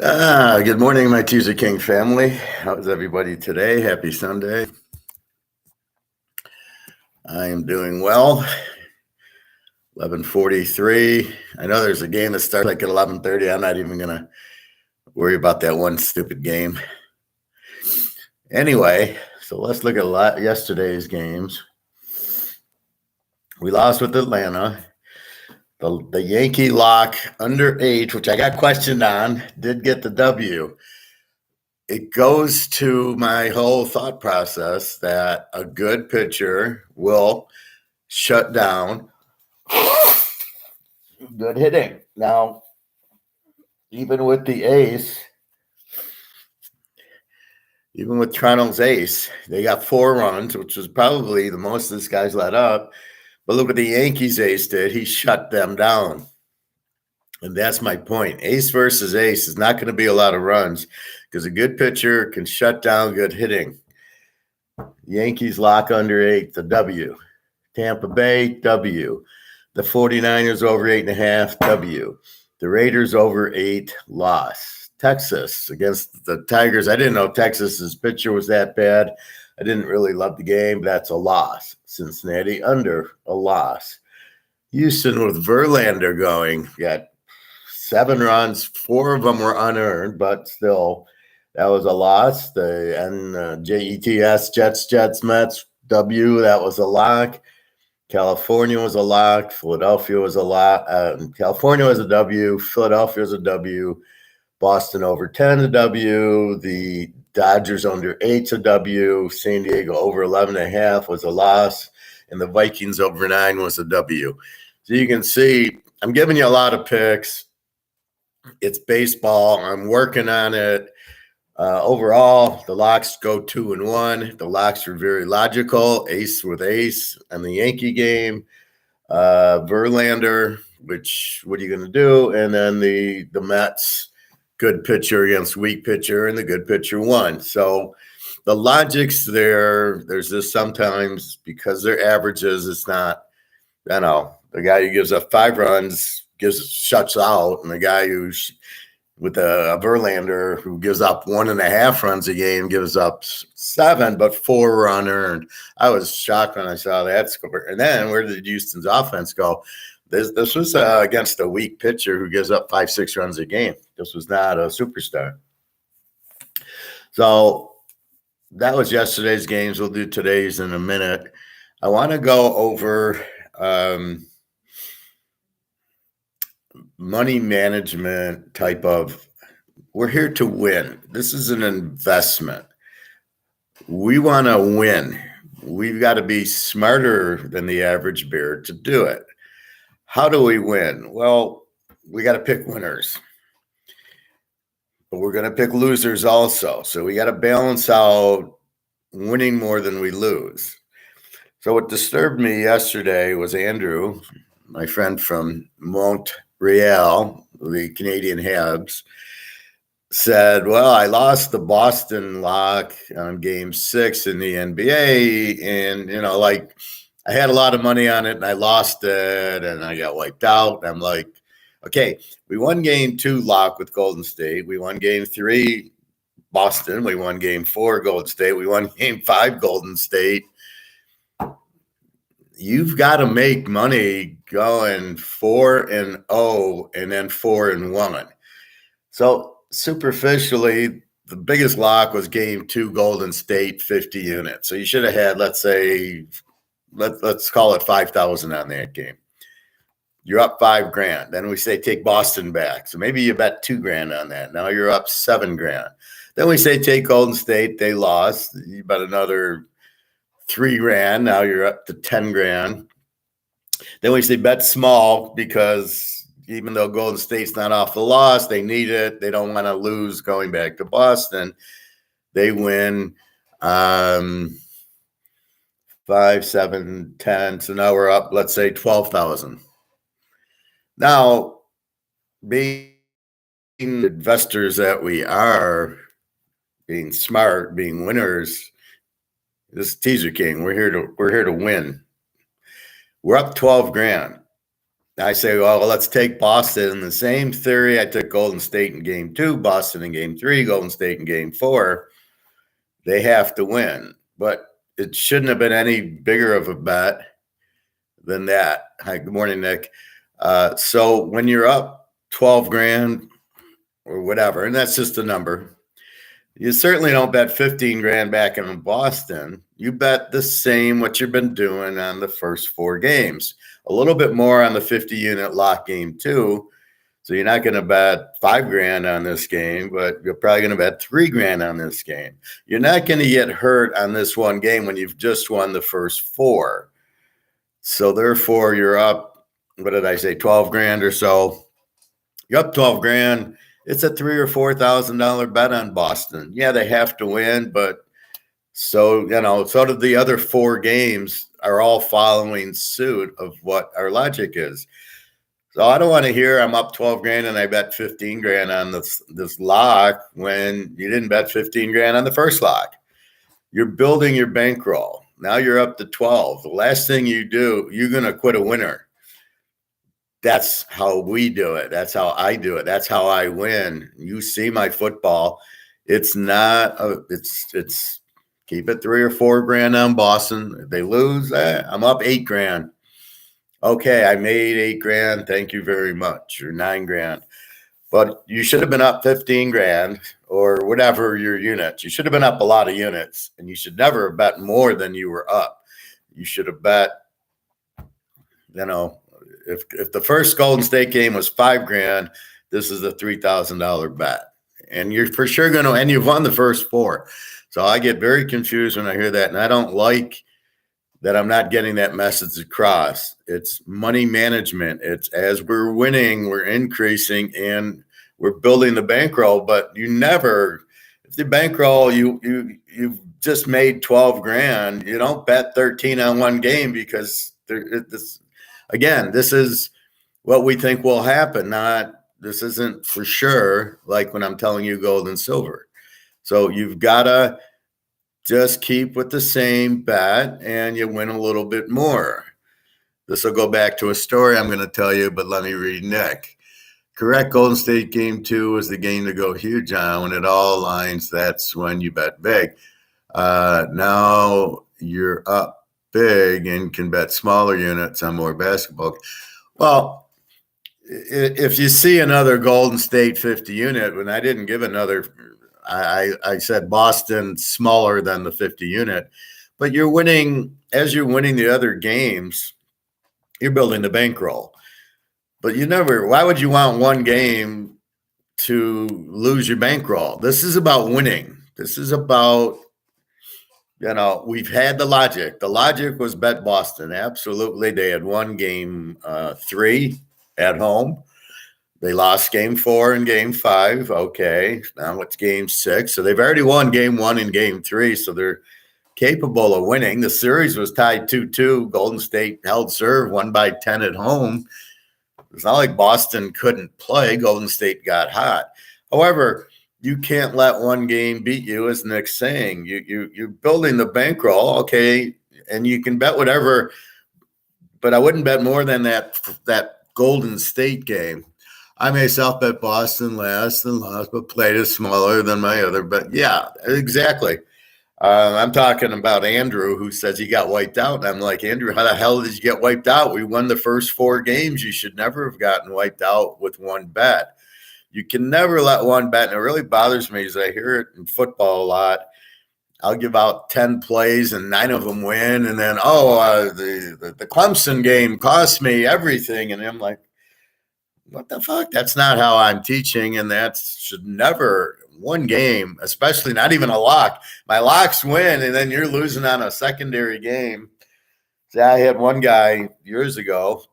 Good morning, my Teaserking family. How's everybody today? Happy Sunday. I am doing well. 11:43. I know there's a game that starts like at 11:30. I'm not even going to worry about that one stupid game. Anyway, so let's look at yesterday's games. We lost with Atlanta. The Yankee lock under 8, which I got questioned on, did get the W. It goes to my whole thought process that a good pitcher will shut down good hitting. Now, even with the ace, even with Toronto's ace, they got 4 runs, which was probably the most this guy's let up. But look what the Yankees ace did. He shut them down. And that's my point. Ace versus ace is not going to be a lot of runs because a good pitcher can shut down good hitting. Yankees lock under 8, the W. Tampa Bay, W. The 49ers over 8.5, W. The Raiders over 8, loss. Texas against the Tigers. I didn't know Texas's pitcher was that bad. I didn't really love the game, but that's a loss. Cincinnati under, a loss. Houston with Verlander going, got 7 runs. 4 of them were unearned, but still, that was a loss. Jets, Mets, W, that was a lock. California was a lock. Philadelphia was a lock. California was a W. Philadelphia was a W. Boston over 10 a W. The Dodgers under 8 a W. San Diego over 11.5 was a loss. And the Vikings over 9 was a W. So you can see I'm giving you a lot of picks. It's baseball. I'm working on it. Overall, the locks go 2-1. The locks are very logical. Ace with ace and the Yankee game. Verlander, which what are you going to do? And then the Mets, good pitcher against weak pitcher, and the good pitcher won. So the logic's there. There's just sometimes because they're averages, it's not, the guy who gives up 5 runs shuts out, and the guy who's with a Verlander who gives up 1.5 runs a game, gives up 7, but 4 were unearned. I was shocked when I saw that score. And then where did Houston's offense go? This was against a weak pitcher who gives up 5-6 runs a game. This was not a superstar. So that was yesterday's games. We'll do today's in a minute. I want to go over money management type of, we're here to win. This is an investment. We want to win. We've got to be smarter than the average bear to do it. How do we win? Well, we got to pick winners, but we're going to pick losers also. So we got to balance out winning more than we lose. So what disturbed me yesterday was Andrew, my friend from Montreal, the Canadian Habs, said, well, I lost the Boston lock on game 6 in the NBA. And, I had a lot of money on it and I lost it and I got wiped out. And I'm like, okay, we won game 2 lock with Golden State. We won game 3 Boston. We won game 4 Golden State. We won game 5 Golden State. You've got to make money going 4-0 and then 4-1. So superficially, the biggest lock was game 2 Golden State, 50 units. So you should have had, let's say, let's call it 5,000 on that game. You're up $5,000. Then we say take Boston back. So maybe you bet $2,000 on that. Now you're up $7,000. Then we say take Golden State. They lost. You bet another $3,000. Now you're up to $10,000. Then we say bet small because even though Golden State's not off the loss, they need it. They don't want to lose going back to Boston. They win 5, 7, 10. So now we're up, let's say 12,000. Now, being investors that we are, being smart, being winners, this is Teaser King. We're here to win. We're up $12,000. I say, well, let's take Boston in the same theory. I took Golden State in game 2, Boston in game 3, Golden State in game 4. They have to win, but it shouldn't have been any bigger of a bet than that. Hi, good morning, Nick. So when you're up 12 grand or whatever, and that's just a number, you certainly don't bet 15 grand back in Boston. You bet the same what you've been doing on the first 4 games. A little bit more on the 50 unit lock game too. So you're not going to bet 5 grand on this game, but you're probably going to bet 3 grand on this game. You're not going to get hurt on this one game when you've just won the first 4. So therefore you're up, what did I say, 12 grand or so. You're up 12 grand. It's a $3,000 or $4,000 bet on Boston. Yeah, they have to win, but so did the other 4 games are all following suit of what our logic is. So I don't want to hear I'm up 12 grand and I bet 15 grand on this lock when you didn't bet 15 grand on the first lock. You're building your bankroll. Now you're up to 12. The last thing you do, you're going to quit a winner. That's how we do it. That's how I do it. That's how I win. You see my football. It's not, it's keep it 3 or 4 grand on Boston. If they lose, I'm up 8 grand. Okay, I made 8 grand. Thank you very much. Or 9 grand. But you should have been up 15 grand or whatever your units. You should have been up a lot of units, and you should never have bet more than you were up. You should have bet, if the first Golden State game was 5 grand, this is a $3,000 bet. And you're for sure going to, and you've won the first 4. So I get very confused when I hear that. And I don't like that I'm not getting that message across. It's money management. It's as we're winning, we're increasing and we're building the bankroll, but you never, if the bankroll, you've just made 12 grand, you don't bet 13 on one game because this is what we think will happen. This isn't for sure. Like when I'm telling you gold and silver. So you've got to just keep with the same bet and you win a little bit more. This will go back to a story I'm going to tell you, but let me read Nick. Correct. Golden State game 2 was the game to go huge on. When it all aligns, that's when you bet big. Now you're up big and can bet smaller units on more basketball. Well, if you see another Golden State 50 unit, when I didn't give another, I said Boston smaller than the 50 unit, but you're winning as you're winning the other games, you're building the bankroll. But why would you want one game to lose your bankroll? This is about winning. This is about, we've had the logic. The logic was bet Boston. Absolutely. They had won game 3 at home. They lost game 4 and game 5. Okay. Now it's game 6. So they've already won game 1 and game 3. So they're capable of winning. The series was tied 2-2. Golden State held serve, won by 10 at home. It's not like Boston couldn't play. Golden State got hot. However, you can't let one game beat you, as Nick's saying. You're building the bankroll, okay, and you can bet whatever, but I wouldn't bet more than that Golden State game. I myself bet Boston last and lost, but played is smaller than my other. But yeah, exactly. I'm talking about Andrew, who says he got wiped out. And I'm like, Andrew, how the hell did you get wiped out? We won the first 4 games. You should never have gotten wiped out with one bet. You can never let one bet. And it really bothers me as I hear it in football a lot. I'll give out 10 plays and 9 of them win. And then, the Clemson game cost me everything. And I'm like, what the fuck? That's not how I'm teaching. And that should never, one game, especially not even a lock. My locks win, and then you're losing on a secondary game. See, I had one guy years ago,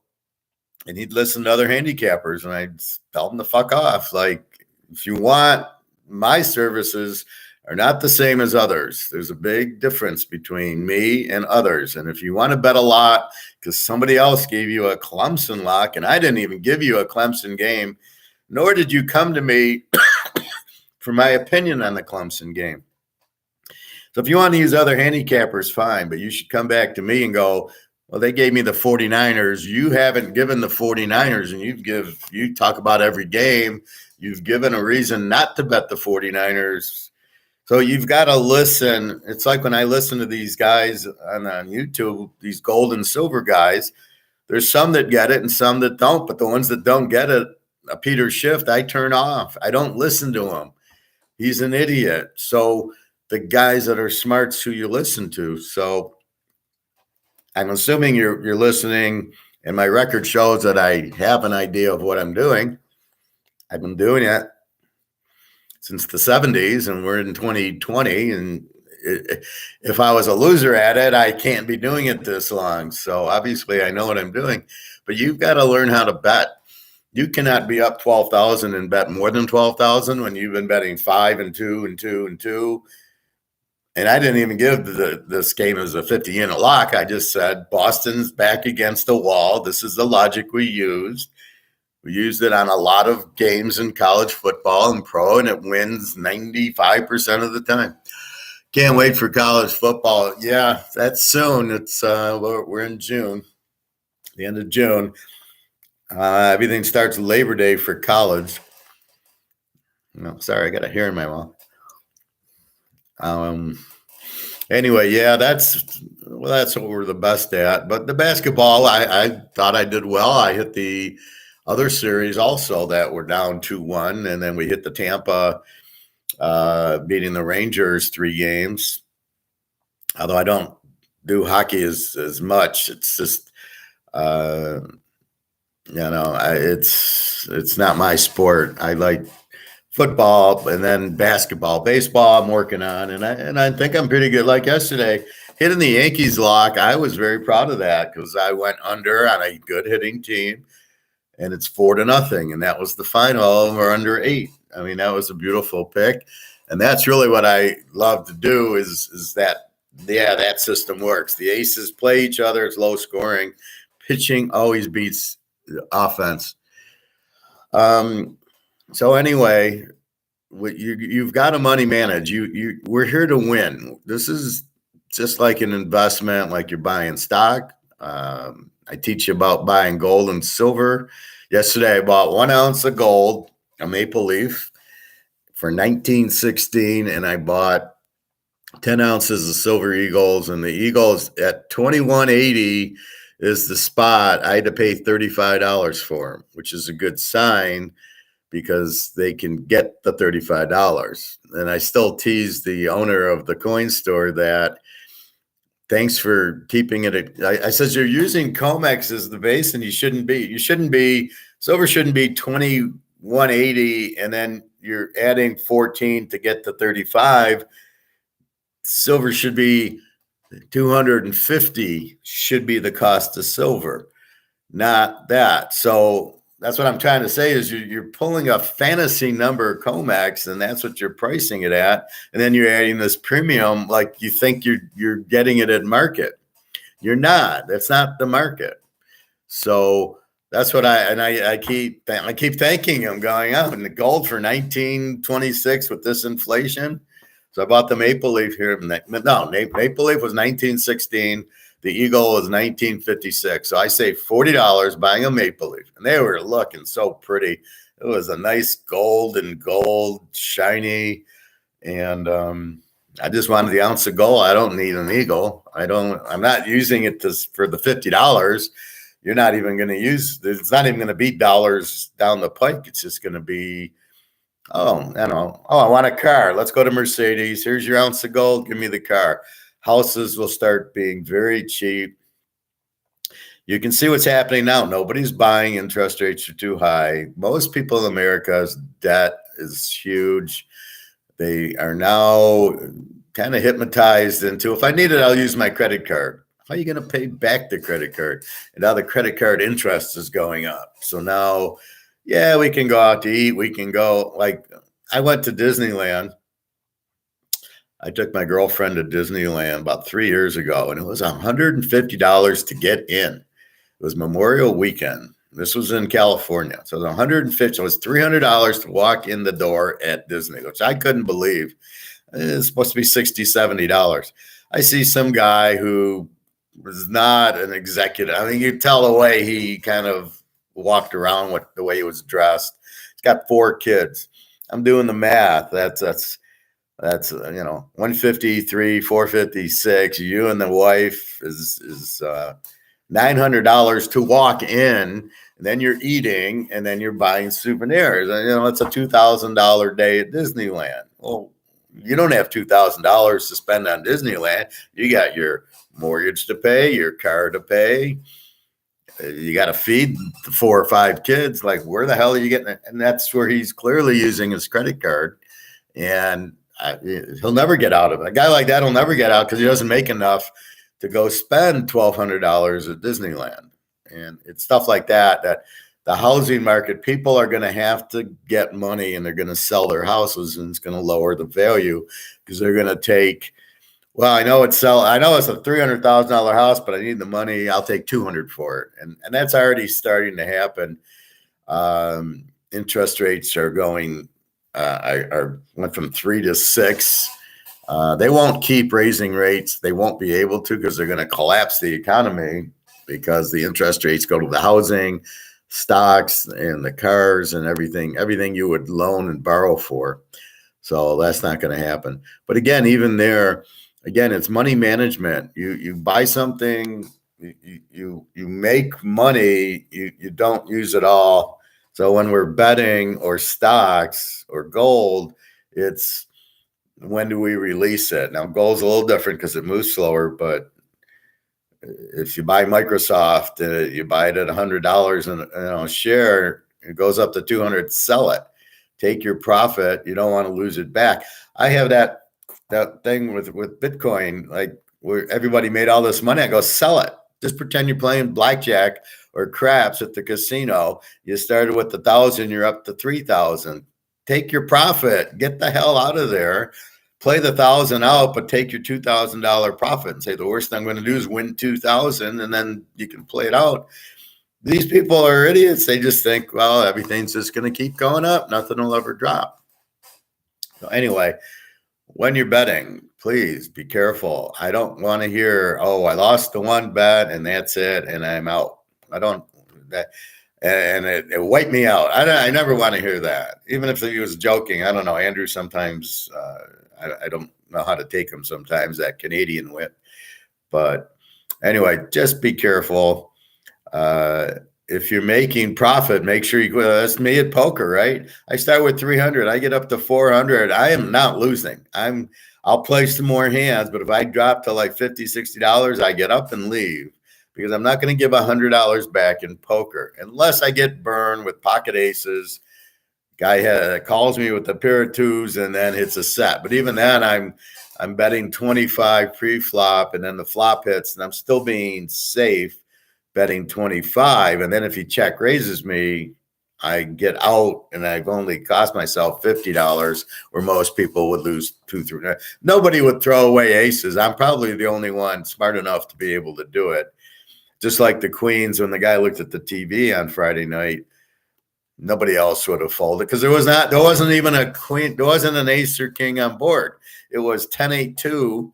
and he'd listen to other handicappers, and I'd tell him to fuck off. Like, if you want, my services are not the same as others. There's a big difference between me and others. And if you want to bet a lot because somebody else gave you a Clemson lock, and I didn't even give you a Clemson game, nor did you come to me for my opinion on the Clemson game. So if you want to use other handicappers, fine, but you should come back to me and go, Well, they gave me the 49ers. You haven't given the 49ers, and you talk about every game. You've given a reason not to bet the 49ers. So you've got to listen. It's like when I listen to these guys on YouTube, these gold and silver guys, there's some that get it and some that don't. But the ones that don't get it, a Peter Schiff, I turn off. I don't listen to him. He's an idiot. So the guys that are smart's who you listen to. So I'm assuming you're listening, and my record shows that I have an idea of what I'm doing. I've been doing it since the 70s, and we're in 2020. And if I was a loser at it, I can't be doing it this long. So obviously I know what I'm doing, but you've got to learn how to bet. You cannot be up 12,000 and bet more than 12,000 when you've been betting 5 and 2 and 2 and 2. And I didn't even give this game as a 50-unit lock. I just said Boston's back against the wall. This is the logic we used. We used it on a lot of games in college football and pro, and it wins 95% of the time. Can't wait for college football. Yeah, that's soon. It's we're in June, the end of June. Everything starts Labor Day for college. No, sorry, I got a hair in my mouth. Anyway, yeah, that's what we're the best at. But the basketball, I thought I did well. I hit the other series also that were down 2-1, and then we hit the Tampa beating the Rangers 3 games. Although I don't do hockey as much, it's just it's not my sport. I like football and then basketball. Baseball I'm working on, and I think I'm pretty good. Like yesterday, hitting the Yankees lock, I was very proud of that because I went under on a good hitting team, and it's 4-0, and that was the final. We're under 8. I mean, that was a beautiful pick, and that's really what I love to do. Is that that system works. The aces play each other. It's low scoring. Pitching always beats offense. So anyway, you've got to money manage. We're here to win. This is just like an investment, like you're buying stock. I teach you about buying gold and silver. Yesterday, I bought 1 ounce of gold, a maple leaf, for $19.16, and I bought 10 ounces of silver eagles, and the eagles at $21.80 is the spot. I had to pay $35 for them, which is a good sign because they can get the $35. And I still tease the owner of the coin store that thanks for keeping it. I said, you're using COMEX as the base, and you shouldn't be. Silver shouldn't be 21.80, and then you're adding 14 to get the 35. Silver should be 250 should be the cost of silver, not that. So that's what I'm trying to say is you're pulling a fantasy number COMEX, and that's what you're pricing it at. And then you're adding this premium like you think you're getting it at market. You're not. That's not the market. So that's what I keep thanking him going up. And the gold for 1926 with this inflation. So I bought the maple leaf here. No, maple leaf was 1916. The eagle was 1956. So I saved $40 buying a maple leaf, and they were looking so pretty. It was a nice gold, shiny, and I just wanted the ounce of gold. I don't need an eagle. I'm not using it for the $50. You're not even going to use. It's not even going to be dollars down the pike. It's just going to be. Oh, I want a car. Let's go to Mercedes. Here's your ounce of gold. Give me the car. Houses will start being very cheap. You can see what's happening now. Nobody's buying. Interest rates are too high. Most people in America's debt is huge. They are now kind of hypnotized into, if I need it, I'll use my credit card. How are you going to pay back the credit card? And now the credit card interest is going up. So now, yeah, we can go out to eat. We can go, like, I went to Disneyland. I took my girlfriend to Disneyland about 3 years ago, and it was $150 to get in. It was Memorial Weekend. This was in California. So it was $150. So it was $300 to walk in the door at Disney, which I couldn't believe. It's supposed to be $60, $70. I see some guy who was not an executive. I mean, you tell the way he kind of walked around with the way he was dressed. He's got 4 kids. I'm doing the math. That's 153, 456. You and the wife is $900 to walk in. And then you're eating, and then you're buying souvenirs. And, it's a $2,000 day at Disneyland. Well, you don't have $2,000 to spend on Disneyland. You got your mortgage to pay, your car to pay. You got to feed the 4 or 5 kids. Like, where the hell are you getting it? And that's where he's clearly using his credit card. And he'll never get out of it. A guy like that will never get out because he doesn't make enough to go spend $1,200 at Disneyland. And it's stuff like that the housing market, people are going to have to get money, and they're going to sell their houses, and it's going to lower the value because they're going to take, well, I know it's a $300,000 house, but I need the money. I'll take $200 for it. And that's already starting to happen. Interest rates are going, went from 3 to 6. They won't keep raising rates. They won't be able to because they're going to collapse the economy because the interest rates go to the housing, stocks, and the cars and everything you would loan and borrow for. So that's not going to happen. But again, even there, it's money management. You buy something, you make money, you don't use it all. So when we're betting or stocks or gold, it's when do we release it? Now, gold's a little different because it moves slower, but if you buy Microsoft, you buy it at $100 and a share, it goes up to 200, sell it. Take your profit. You don't want to lose it back. I have that thing with Bitcoin, like where everybody made all this money. I go, sell it. Just pretend you're playing blackjack or craps at the casino. You started with 1,000, you're up to 3,000. Take your profit. Get the hell out of there. Play the 1,000 out, but take your $2,000 profit and say the worst thing I'm going to do is win 2,000, and then you can play it out. These people are idiots. They just think, well, everything's just going to keep going up. Nothing will ever drop. So anyway, when you're betting, please be careful. I don't want to hear, oh, I lost the one bet and that's it, and I'm out. I don't. And it wiped me out. I never want to hear that. Even if he was joking, I don't know. Andrew sometimes, I don't know how to take him sometimes, that Canadian wit. But anyway, just be careful. If you're making profit, make sure you, that's me at poker, right? I start with 300. I get up to 400. I am not losing. I'll play some more hands, but if I drop to like $50, $60, I get up and leave. Because I'm not going to give $100 back in poker unless I get burned with pocket aces. Guy calls me with a pair of 2s and then hits a set. But even then, I'm betting 25 pre-flop, and then the flop hits, and I'm still being safe betting 25. And then if he check raises me, I get out, and I've only cost myself $50, where most people would lose 2, 3. Nobody would throw away aces. I'm probably the only one smart enough to be able to do it. Just like the Queens, when the guy looked at the TV on Friday night, nobody else would have folded because there wasn't even a queen, there wasn't an ace or king on board. It was 10-8-2,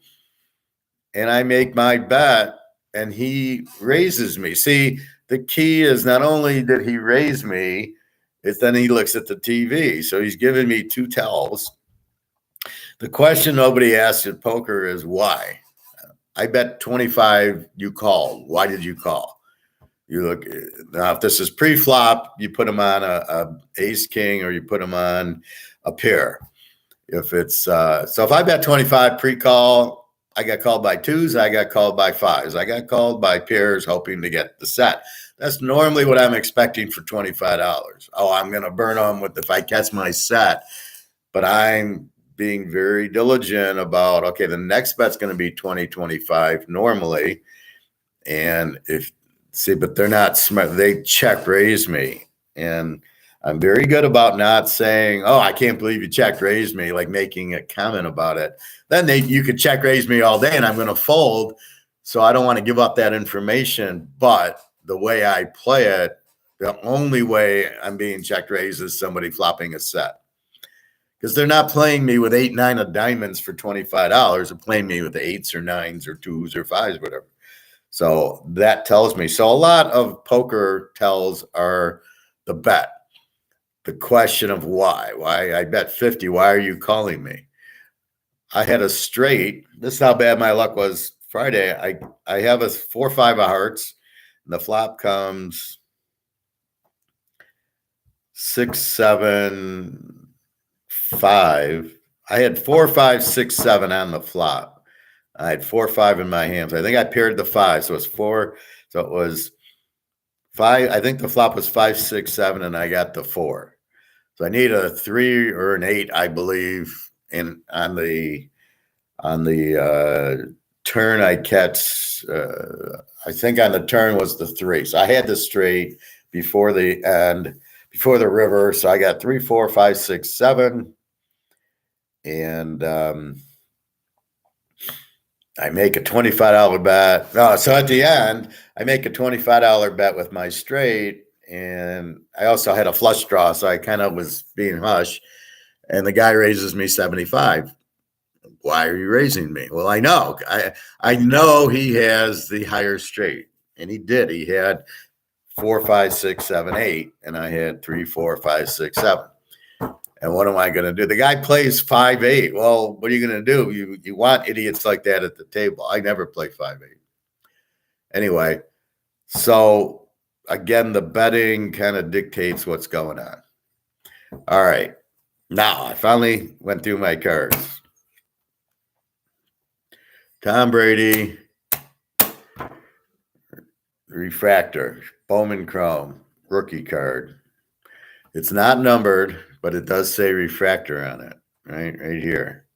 and I make my bet, and he raises me. See, the key is not only did he raise me, it's then he looks at the TV. So he's giving me 2 tells. The question nobody asks at poker is why. I bet 25 you called. Why did you call? You look now, if this is pre-flop, you put them on a ace king, or you put them on a pair. If it's so if I bet 25 pre-call, I got called by 2s, I got called by 5s, I got called by pairs hoping to get the set. That's normally what I'm expecting for $25. Oh, I'm gonna burn them with if I catch my set, but I'm being very diligent about, okay, the next bet's going to be 20, 25 normally. And but they're not smart. They check raise me. And I'm very good about not saying, oh, I can't believe you check raised me, like making a comment about it. Then you could check raise me all day and I'm going to fold. So I don't want to give up that information. But the way I play it, the only way I'm being check raised is somebody flopping a set. Because they're not playing me with 8, 9 of diamonds for $25. They're playing me with the 8s or 9s or 2s or 5s, whatever. So that tells me. So a lot of poker tells are the bet. The question of why. Why I bet 50. Why are you calling me? I had a straight. This is how bad my luck was Friday. I have a 4-5 of hearts. And the flop comes 6, 7, 5. I had 4, 5, 6, 7 on the flop. I had 4, 5 in my hands. I think I paired the 5, so it's 4. So it was 5. I think the flop was 5, 6, 7, and I got the 4. So I need a 3 or an 8, I believe, in on the turn. I catch. I think on the turn was the 3. So I had the straight before the end, before the river. So I got 3, 4, 5, 6, 7, and I make a $25 bet. No, so at the end, I make a $25 bet with my straight, and I also had a flush draw, so I kind of was being hush. And the guy raises me 75. Why are you raising me? Well, I know. I know he has the higher straight, and he did. He had 4, 5, 6, 7, 8, and I had 3, 4, 5, 6, 7. And what am I going to do? The guy plays 5, 8. Well, what are you going to do? You want idiots like that at the table. I never play 5, 8. Anyway, so again, the betting kind of dictates what's going on. All right. Now, I finally went through my cards. Tom Brady, refractor, Bowman Chrome, rookie card. It's not numbered, but it does say refractor on it, right here.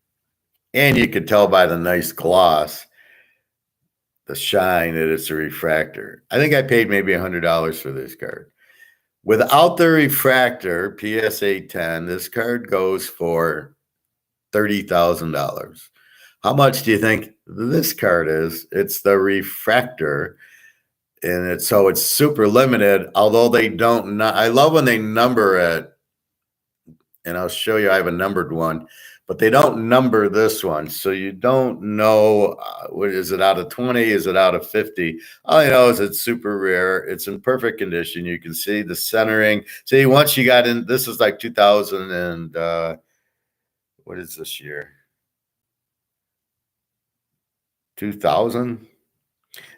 And you could tell by the nice gloss, the shine, that it's a refractor. I think I paid maybe $100 for this card. Without the refractor, PSA 10, this card goes for $30,000. How much do you think this card is? It's the refractor, and it's super limited. Although they don't, I love when they number it, and I'll show you. I have a numbered one, but they don't number this one, so you don't know what is it out of 20? Is it out of 50? All I know is it's super rare. It's in perfect condition. You can see the centering. See, once you got in, this is like 2000 and what is this year? 2000.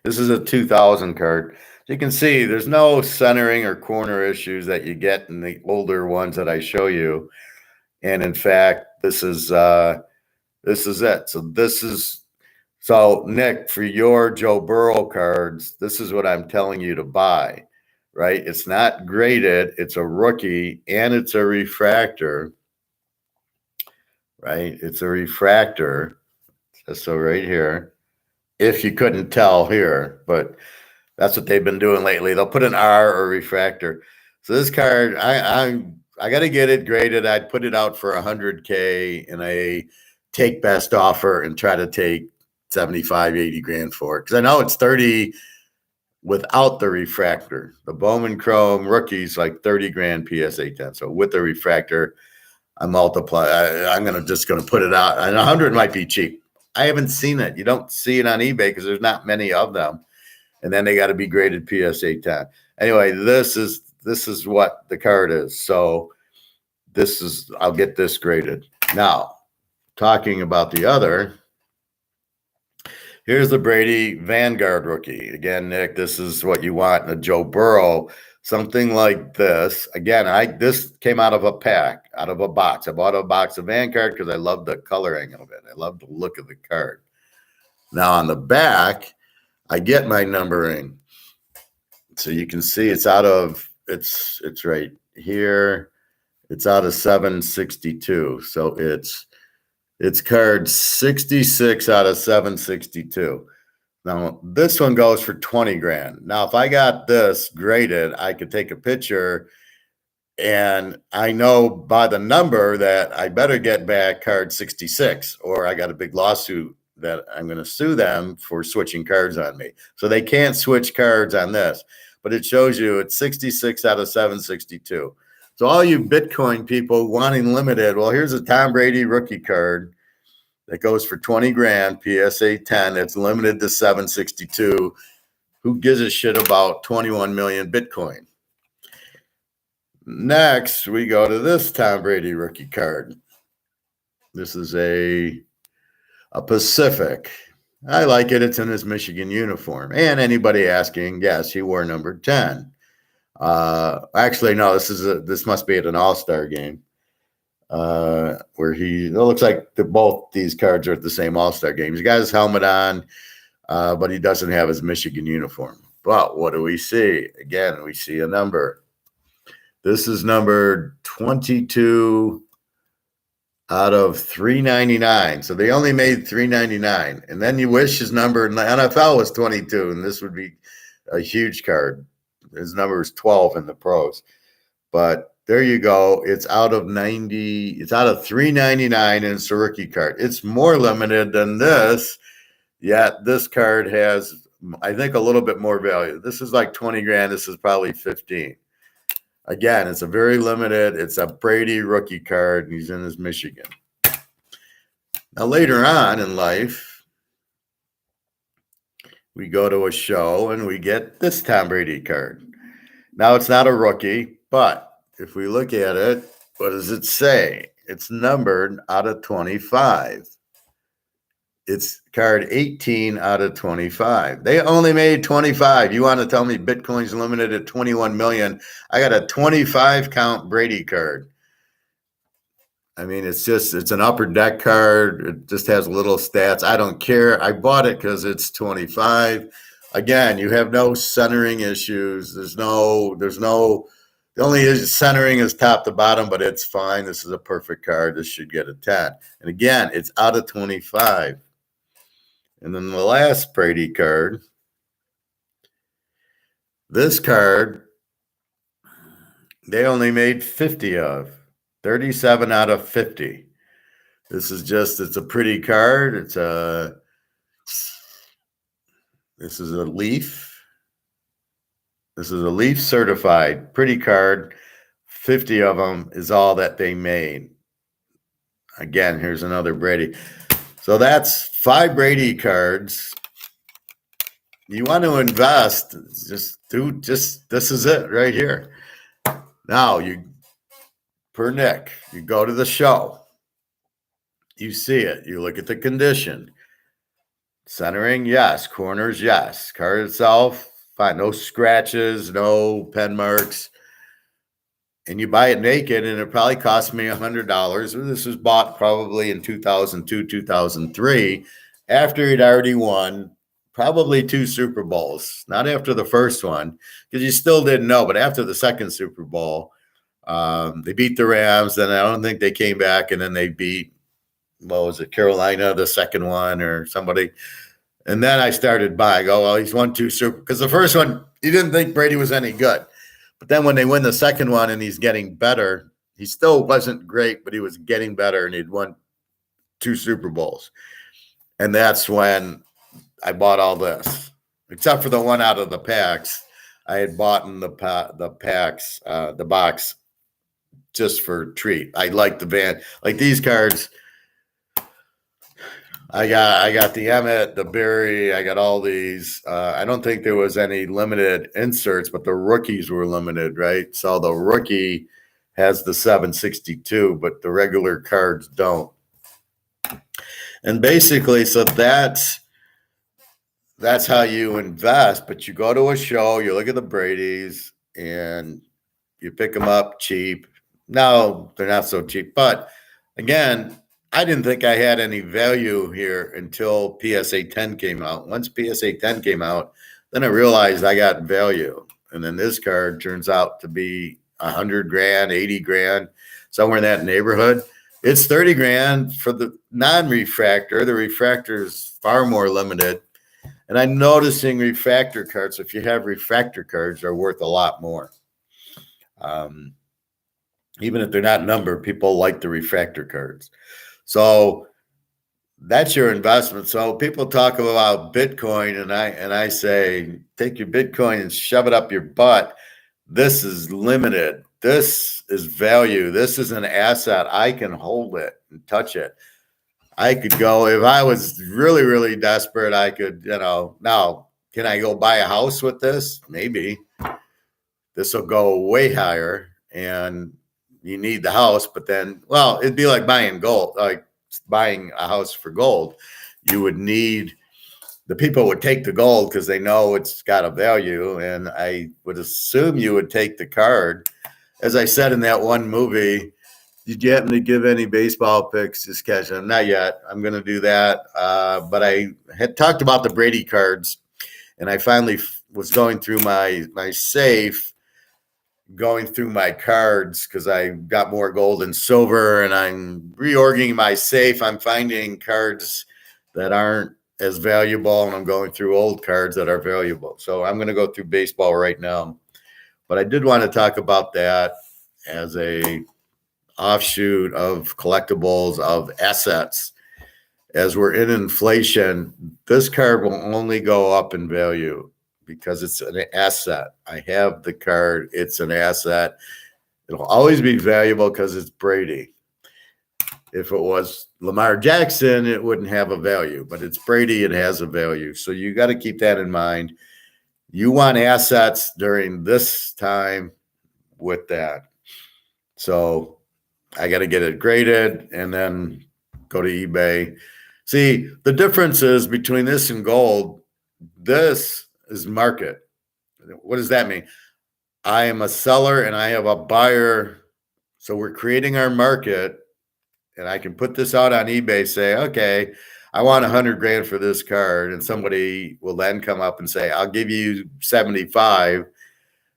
This is a 2000 card. You can see there's no centering or corner issues that you get in the older ones that I show you. And in fact, this is it. So Nick, for your Joe Burrow cards, this is what I'm telling you to buy, right? It's not graded. It's a rookie and it's a refractor, right? It's a refractor. So right here, if you couldn't tell here, but that's what they've been doing lately. They'll put an R or refractor. So this card, I got to get it graded. I'd put it out for $100K in a take best offer and try to take 75, 80 grand for it. Because I know it's 30 without the refractor. The Bowman Chrome rookies like 30 grand PSA 10. So with the refractor, I'm going to put it out. And 100 might be cheap. I haven't seen it. You don't see it on eBay because there's not many of them. And then they got to be graded PSA 10. Anyway, this is what the card is. So I'll get this graded. Now, talking about the other, here's the Brady Vanguard rookie. Again, Nick, this is what you want in a Joe Burrow, something like this. Again, this came out of a box. I bought a box of Vanguard because I love the coloring of it. I love the look of the card. Now on the back, I get my numbering. So you can see it's right here. It's out of 762. So it's card 66 out of 762. Now this one goes for 20 grand. Now, if I got this graded, I could take a picture and I know by the number that I better get back card 66, or I got a big lawsuit that I'm going to sue them for switching cards on me. So they can't switch cards on this, but it shows you it's 66 out of 762. So all you Bitcoin people wanting limited, well, here's a Tom Brady rookie card that goes for 20 grand, PSA 10. It's limited to 762. Who gives a shit about 21 million Bitcoin? Next, we go to this Tom Brady rookie card. This is a Pacific. I like it. It's in his Michigan uniform. And anybody asking, yes, he wore number 10. Actually, no, this must be at an All-Star game. Where it looks like both these cards are at the same All-Star game. He's got his helmet on, but he doesn't have his Michigan uniform. But what do we see? Again, we see a number. This is number 22 out of 399. So they only made 399. And then you wish his number in the NFL was 22, and this would be a huge card. His number is 12 in the pros. But there you go. It's out of 90. It's out of 399, and it's a rookie card. It's more limited than this, yet this card has, I think, a little bit more value. This is like 20 grand. This is probably 15. Again, it's a very limited. It's a Brady rookie card, and he's in his Michigan. Now, later on in life, we go to a show, and we get this Tom Brady card. Now, it's not a rookie, but if we look at it, what does it say? It's numbered out of 25. It's card 18 out of 25. They only made 25. You want to tell me Bitcoin's limited at 21 million? I got a 25 count Brady card. I mean, it's an upper deck card. It just has little stats. I don't care. I bought it because it's 25. Again, you have no centering issues. The only centering is top to bottom, but it's fine. This is a perfect card. This should get a 10. And again, it's out of 25. And then the last Brady card, this card, they only made 50 of, 37 out of 50. This is it's a pretty card. This is a Leaf. This is a Leaf certified pretty card. 50 of them is all that they made. Again, here's another Brady. So that's 5 Brady cards. You want to invest, this is it right here. Now per Nick, you go to the show. You see it. You look at the condition. Centering, yes. Corners, yes. Card itself, fine. No scratches, no pen marks. And you buy it naked, and it probably cost me $100. This was bought probably in 2002, 2003, after he'd already won probably 2 Super Bowls. Not after the first one, because you still didn't know. But after the second Super Bowl, they beat the Rams. Then I don't think they came back, and then they beat, what was it, Carolina, the second one, or somebody. And then I started buying. Oh, well, he's won 2 Super, because the first one, you didn't think Brady was any good. But then when they win the second one and he's getting better, he still wasn't great, but he was getting better, and he'd won 2 Super Bowls. And that's when I bought all this, except for the one out of the packs. I had bought in the packs, the box, just for a treat. I like the band, like these cards. I got the Emmett, the Barry. I got all these. I don't think there was any limited inserts, but the rookies were limited, right? So the rookie has the 762, but the regular cards don't. And basically, so that's how you invest. But you go to a show, you look at the Bradys, and you pick them up cheap. No, they're not so cheap. But again, I didn't think I had any value here until PSA 10 came out. Once PSA 10 came out, then I realized I got value. And then this card turns out to be 100 grand, 80 grand, somewhere in that neighborhood. It's 30 grand for the non-refractor. The refractor is far more limited. And I'm noticing refractor cards, if you have refractor cards, are worth a lot more. Even if they're not numbered, people like the refractor cards. So that's your investment. So people talk about Bitcoin, and I say, take your Bitcoin and shove it up your butt. This is limited. This is value. This is an asset. I can hold it and touch it. I could go, if I was really, really desperate, I could, now Can I go buy a house with this? Maybe. This will go way higher and you need the house, but then, well, it'd be like buying gold, like buying a house for gold. You would need, the people would take the gold because they know it's got a value. And I would assume you would take the card. As I said in that one movie, did you happen to give any baseball picks this cash? Not yet. I'm going to do that. But I had talked about the Brady cards, and I finally was going through my safe, going through my cards because I got more gold and silver, and I'm reorganizing my safe. I'm finding cards that aren't as valuable, and I'm going through old cards that are valuable. So I'm going to go through baseball right now. But I did want to talk about that as a offshoot of collectibles, of assets. As we're in inflation, this card will only go up in value because it's an asset. I have the card. It's an asset. It'll always be valuable because it's Brady. If it was Lamar Jackson, it wouldn't have a value, but it's Brady. It has a value. So you got to keep that in mind. You want assets during this time with that. So I got to get it graded and then go to eBay. See, the difference is between this and gold, this is market. What does that mean? I am a seller and I have a buyer. So we're creating our market, and I can put this out on eBay, say, okay, I want 100 grand for this card. And somebody will then come up and say, I'll give you 75.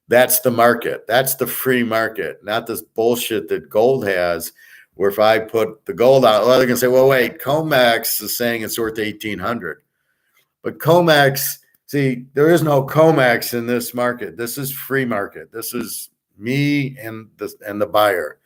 That's the market. That's the free market, not this bullshit that gold has, where if I put the gold out, well, they're going to say, well, wait, COMEX is saying it's worth 1,800. But COMEX, see, there is no COMEX in this market. This is free market. This is me and the buyer.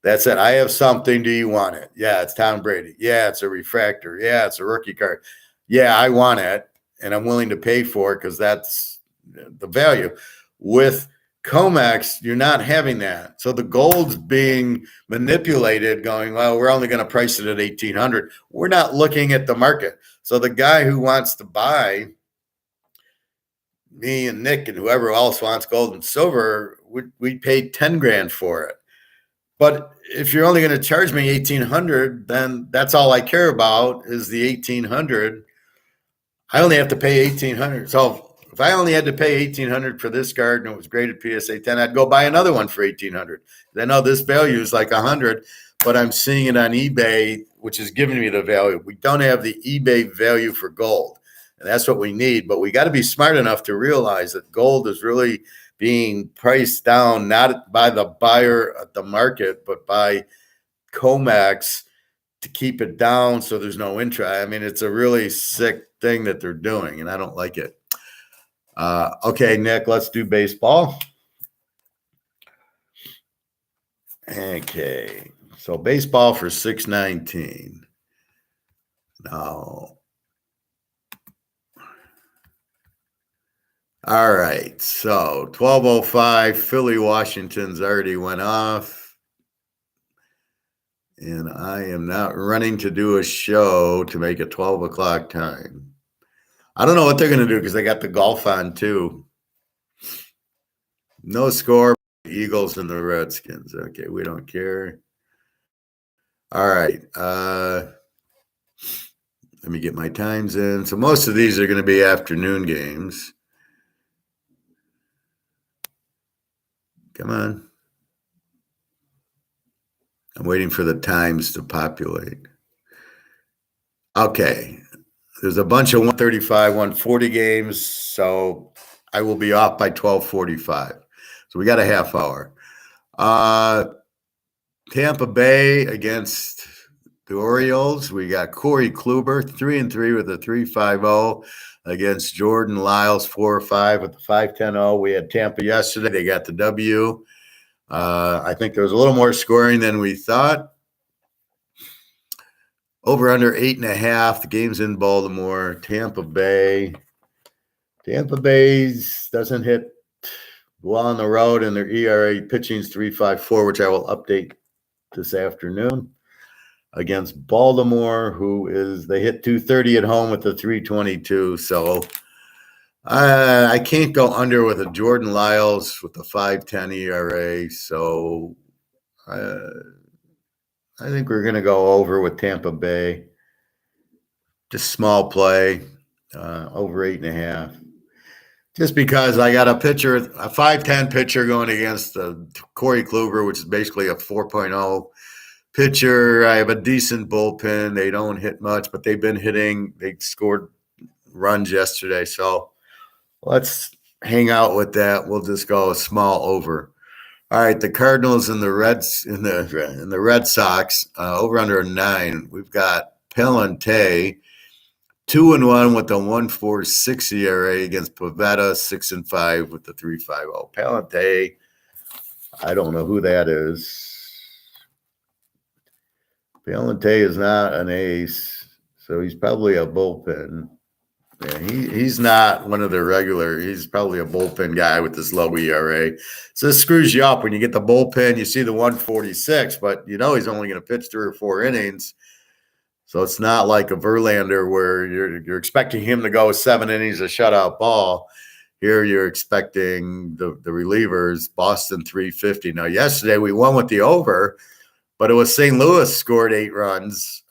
That's it. I have something. Do you want it? Yeah, it's Tom Brady. Yeah, it's a refractor. Yeah, it's a rookie card. Yeah, I want it, and I'm willing to pay for it because that's the value. With COMEX, you're not having that. So the gold's being manipulated, going, well, we're only going to price it at 1,800. We're not looking at the market. So the guy who wants to buy, me and Nick and whoever else wants gold and silver, we paid 10 grand for it. But if you're only going to charge me 1,800, then that's all I care about is the 1,800. I only have to pay 1,800. So if I only had to pay 1,800 for this card and it was graded PSA 10, I'd go buy another one for 1,800. I know this value is like 100, but I'm seeing it on eBay, which is giving me the value. We don't have the eBay value for gold, and that's what we need. But we got to be smart enough to realize that gold is really being priced down, not by the buyer at the market, but by COMEX to keep it down so there's no interest. I mean, it's a really sick thing that they're doing, and I don't like it. Okay, Nick, let's do baseball. Okay, so baseball for 619. Now, all right, so 12:05, Philly, Washington's already went off. And I am not running to do a show to make it 12 o'clock time. I don't know what they're going to do because they got the golf on too. No score, Eagles and the Redskins. Okay, we don't care. All right. Let me get my times in. So most of these are going to be afternoon games. Come on. I'm waiting for the times to populate. Okay. There's a bunch of 135, 140 games, so I will be off by 12:45. So we got a half hour. Tampa Bay against the Orioles. We got Corey Kluber, 3-3 with a 3.50 against Jordan Lyles, 4-5 with the 5.10. We had Tampa yesterday. They got the W. I think there was a little more scoring than we thought. Over under 8.5. The game's in Baltimore. Tampa Bay. Tampa Bay's doesn't hit well on the road, and their ERA pitching's 3.54, which I will update this afternoon. Against Baltimore, who is they hit 230 at home with the 322. So I can't go under with a Jordan Lyles with a 5.10 ERA, so uh, I think we're going to go over with Tampa Bay. Just small play, over 8.5. Just because I got a pitcher, a 5.10 pitcher going against Corey Kluber, which is basically a 4.0 pitcher. I have a decent bullpen. They don't hit much, but they've been hitting. They scored runs yesterday, so let's hang out with that. We'll just go a small over. All right, the Cardinals and the Reds in the Red Sox over under 9. We've got Palante 2-1 with the 1.46 ERA against Pavetta 6-5 with the 3.50. Palante, I don't know who that is. Palante is not an ace, so he's probably a bullpen. Yeah, he's not one of the regular. He's probably a bullpen guy with this low ERA. So this screws you up when you get the bullpen. You see the 1.46, but you know he's only going to pitch 3 or 4 innings. So it's not like a Verlander where you're expecting him to go 7 innings of shutout ball. Here you're expecting the relievers, Boston 350. Now yesterday we won with the over, but it was St. Louis scored 8 runs.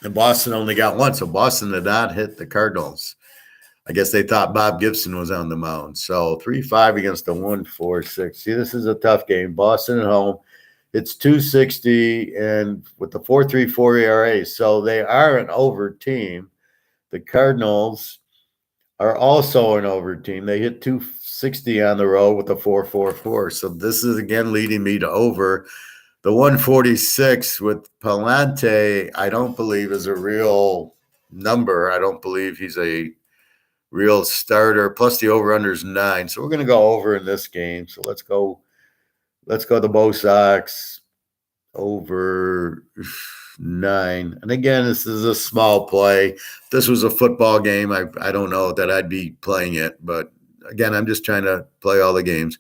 And Boston only got 1, so Boston did not hit the Cardinals. I guess they thought Bob Gibson was on the mound. So 3-5 against the 1.46. See, this is a tough game. Boston at home. It's 260 and with the 4.34 ERA. So they are an over team. The Cardinals are also an over team. They hit 260 on the road with the 4.44. So this is again leading me to over. The 1.46 with Palante, I don't believe is a real number. I don't believe he's a real starter. Plus the over-under is 9. So we're going to go over in this game. So let's go the Bo Sox over 9. And again, this is a small play. If this was a football game, I don't know that I'd be playing it. But again, I'm just trying to play all the games.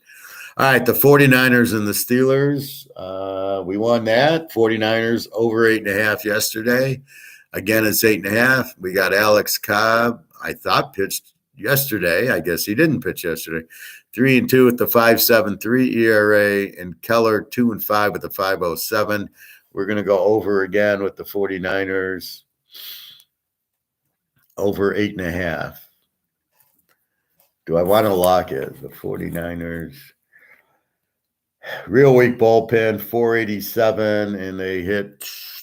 All right, the 49ers and the Steelers. We won that. 49ers over 8.5 yesterday. Again, it's 8.5. We got Alex Cobb, I thought pitched yesterday. I guess he didn't pitch yesterday. 3-2 with the 5.73 ERA, and Keller 2-5 with the 5.07. We're going to go over again with the 49ers over 8.5. Do I want to lock it? The 49ers. Real weak bullpen, 487, and they hit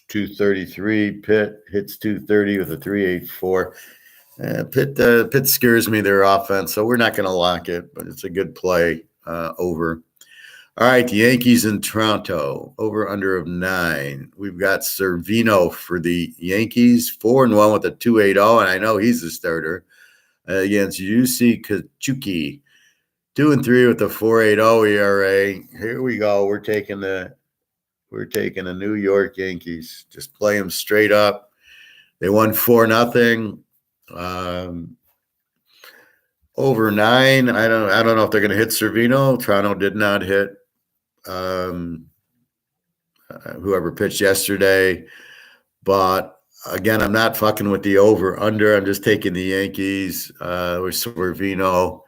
233. Pitt hits 230 with a 384. Pitt scares me, their offense, so we're not going to lock it, but it's a good play over. All right, the Yankees in Toronto, over under of 9. We've got Servino for the Yankees, 4-1 with a 2.80, and I know he's the starter against UC Kachuki. 2-3 with the 4.80 ERA. Here we go. We're taking the New York Yankees. Just play them straight up. They won 4-0. Over 9. I don't know if they're going to hit Servino. Toronto did not hit whoever pitched yesterday. But again, I'm not fucking with the over under. I'm just taking the Yankees with Servino.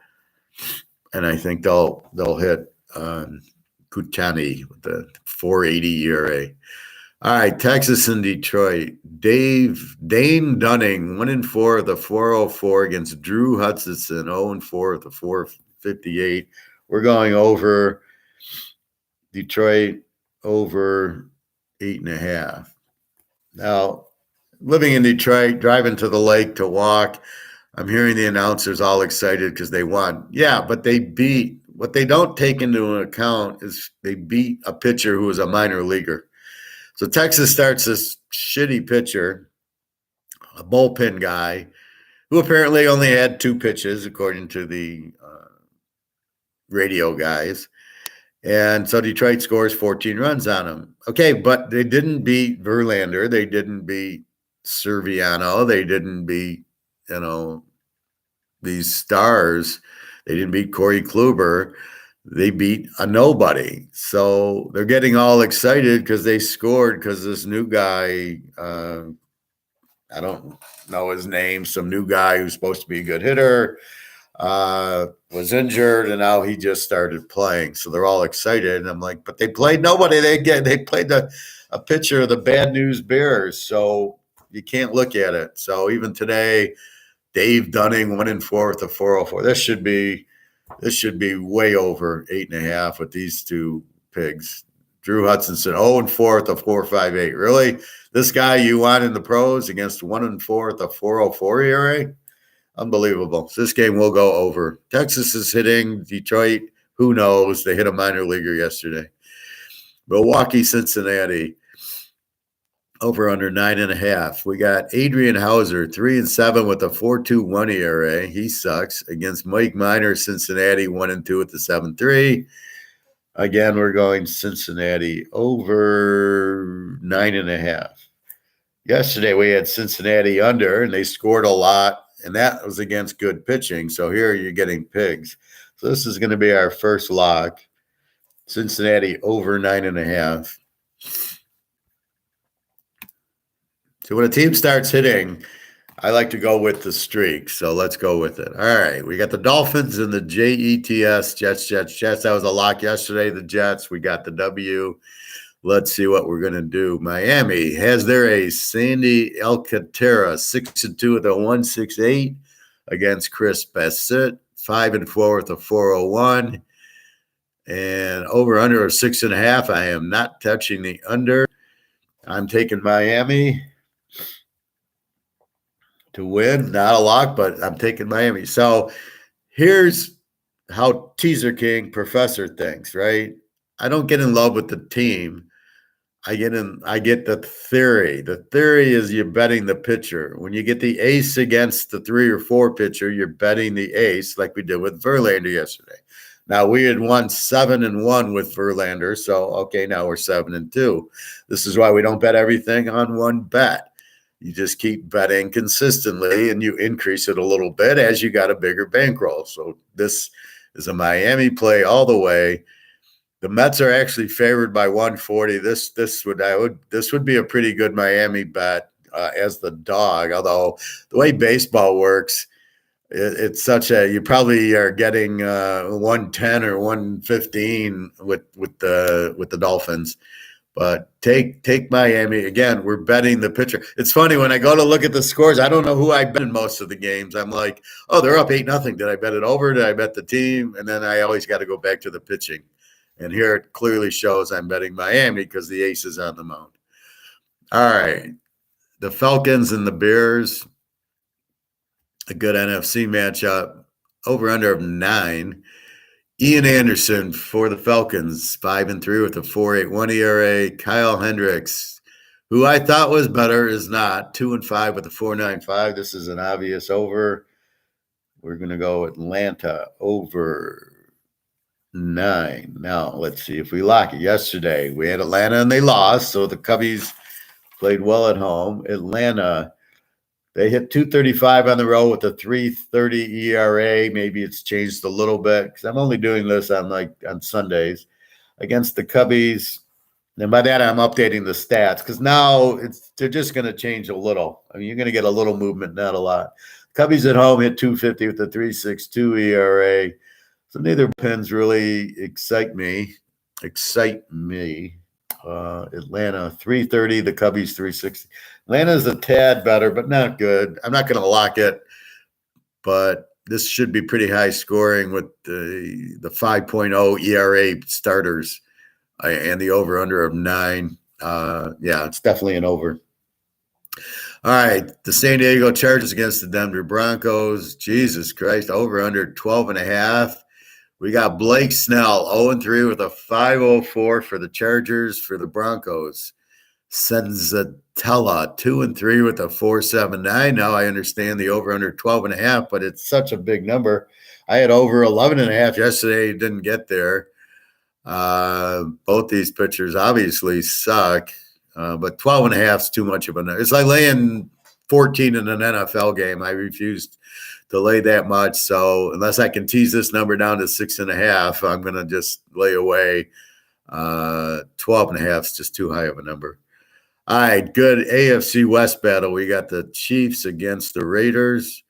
And I think they'll hit Kutani with the 4.80 ERA. All right, Texas and Detroit. Dane Dunning, 1-4 of the 4.04 against Drew Hutchinson, 0-4 of the 4.58. We're going over Detroit over 8.5. Now, living in Detroit, driving to the lake to walk, I'm hearing the announcers all excited because they won. Yeah, but they beat. What they don't take into account is they beat a pitcher who was a minor leaguer. So Texas starts this shitty pitcher, a bullpen guy, who apparently only had 2 pitches, according to the radio guys. And so Detroit scores 14 runs on him. Okay, but they didn't beat Verlander. They didn't beat Serviano. They didn't beat, these stars. They didn't beat Corey Kluber. They beat a nobody. So they're getting all excited because they scored because this new guy, I I don't know his name, some new guy who's supposed to be a good hitter, was injured, and now he just started playing. So they're all excited. And I'm like, but they played nobody. They played a pitcher of the Bad News Bears. So you can't look at it. So even today, Dave Dunning 1-4 with a 404. This should be way over 8.5 with these two pigs. Drew Hutchinson 0-4 with a 4.58. Really? This guy you want in the pros against 1-4 with a 4.04 ERA? Unbelievable. So this game will go over. Texas is hitting. Detroit, who knows? They hit a minor leaguer yesterday. Milwaukee, Cincinnati, over under 9.5. We got Adrian Hauser, 3-7 with a 4.21 ERA. He sucks. Against Mike Minor, Cincinnati, 1-2 with the 7.3. Again, we're going Cincinnati over 9.5. Yesterday, we had Cincinnati under, and they scored a lot, and that was against good pitching. So here you're getting pigs. So this is going to be our first lock. Cincinnati over 9.5. So when a team starts hitting, I like to go with the streak. So let's go with it. All right. We got the Dolphins and the Jets. That was a lock yesterday. The Jets, we got the W. Let's see what we're going to do. Miami has their ace, Sandy Alcantara, 6-2 with a 1.68 against Chris Bassett, 5-4 with a 4.01. And over under of 6.5. I am not touching the under. I'm taking Miami to win. Not a lock, but I'm taking Miami. So here's how Teaser King Professor thinks, right? I don't get in love with the team. I get the theory. The theory is you're betting the pitcher. When you get the ace against the 3 or 4 pitcher, you're betting the ace like we did with Verlander yesterday. Now, we had won 7-1 with Verlander, so, okay, now we're 7-2. This is why we don't bet everything on one bet. You just keep betting consistently, and you increase it a little bit as you got a bigger bankroll. So this is a Miami play all the way. The Mets are actually favored by 140. This would be a pretty good Miami bet as the dog. Although the way baseball works, it's such a you probably are getting 110 or 115 with the Dolphins. But take Miami. Again, we're betting the pitcher. It's funny when I go to look at the scores, I don't know who I bet in most of the games. I'm like, oh, they're up 8-0. Did I bet it over? Did I bet the team? And then I always got to go back to the pitching. And here it clearly shows I'm betting Miami because the ace is on the mound. All right. The Falcons and the Bears, a good NFC matchup. Over under of 9. Ian Anderson for the Falcons, 5-3 with a 4.81 ERA. Kyle Hendricks, who I thought was better, is not. 2-5 with a 4.95. This is an obvious over. We're going to go Atlanta over 9. Now, let's see if we lock it. Yesterday, we had Atlanta and they lost, so the Cubbies played well at home. Atlanta, they hit 235 on the road with a 3.30 ERA. Maybe it's changed a little bit because I'm only doing this on Sundays against the Cubbies. And by that, I'm updating the stats because now they're just going to change a little. I mean, you're going to get a little movement, not a lot. Cubbies at home hit 250 with a 3.62 ERA. So neither pins really excite me. Atlanta 330, the Cubbies 360. Atlanta's a tad better, but not good. I'm not going to lock it, but this should be pretty high scoring with the 5.0 ERA starters and the over-under of 9. Yeah, it's definitely an over. All right, the San Diego Chargers against the Denver Broncos. Jesus Christ, over-under 12.5. We got Blake Snell, 0-3 with a 5.04 for the Chargers. For the Broncos, Senzatella, 2-3 with a 4.79. Now I understand the over-under 12.5, but it's such a big number. I had over 11.5 yesterday. Didn't get there. Both these pitchers obviously suck, but 12.5 is too much of a number. It's like laying 14 in an NFL game. I refused to lay that much. So unless I can tease this number down to 6.5, I'm going to just lay away. 12.5 is just too high of a number. All right, good AFC West battle. We got the Chiefs against the Raiders.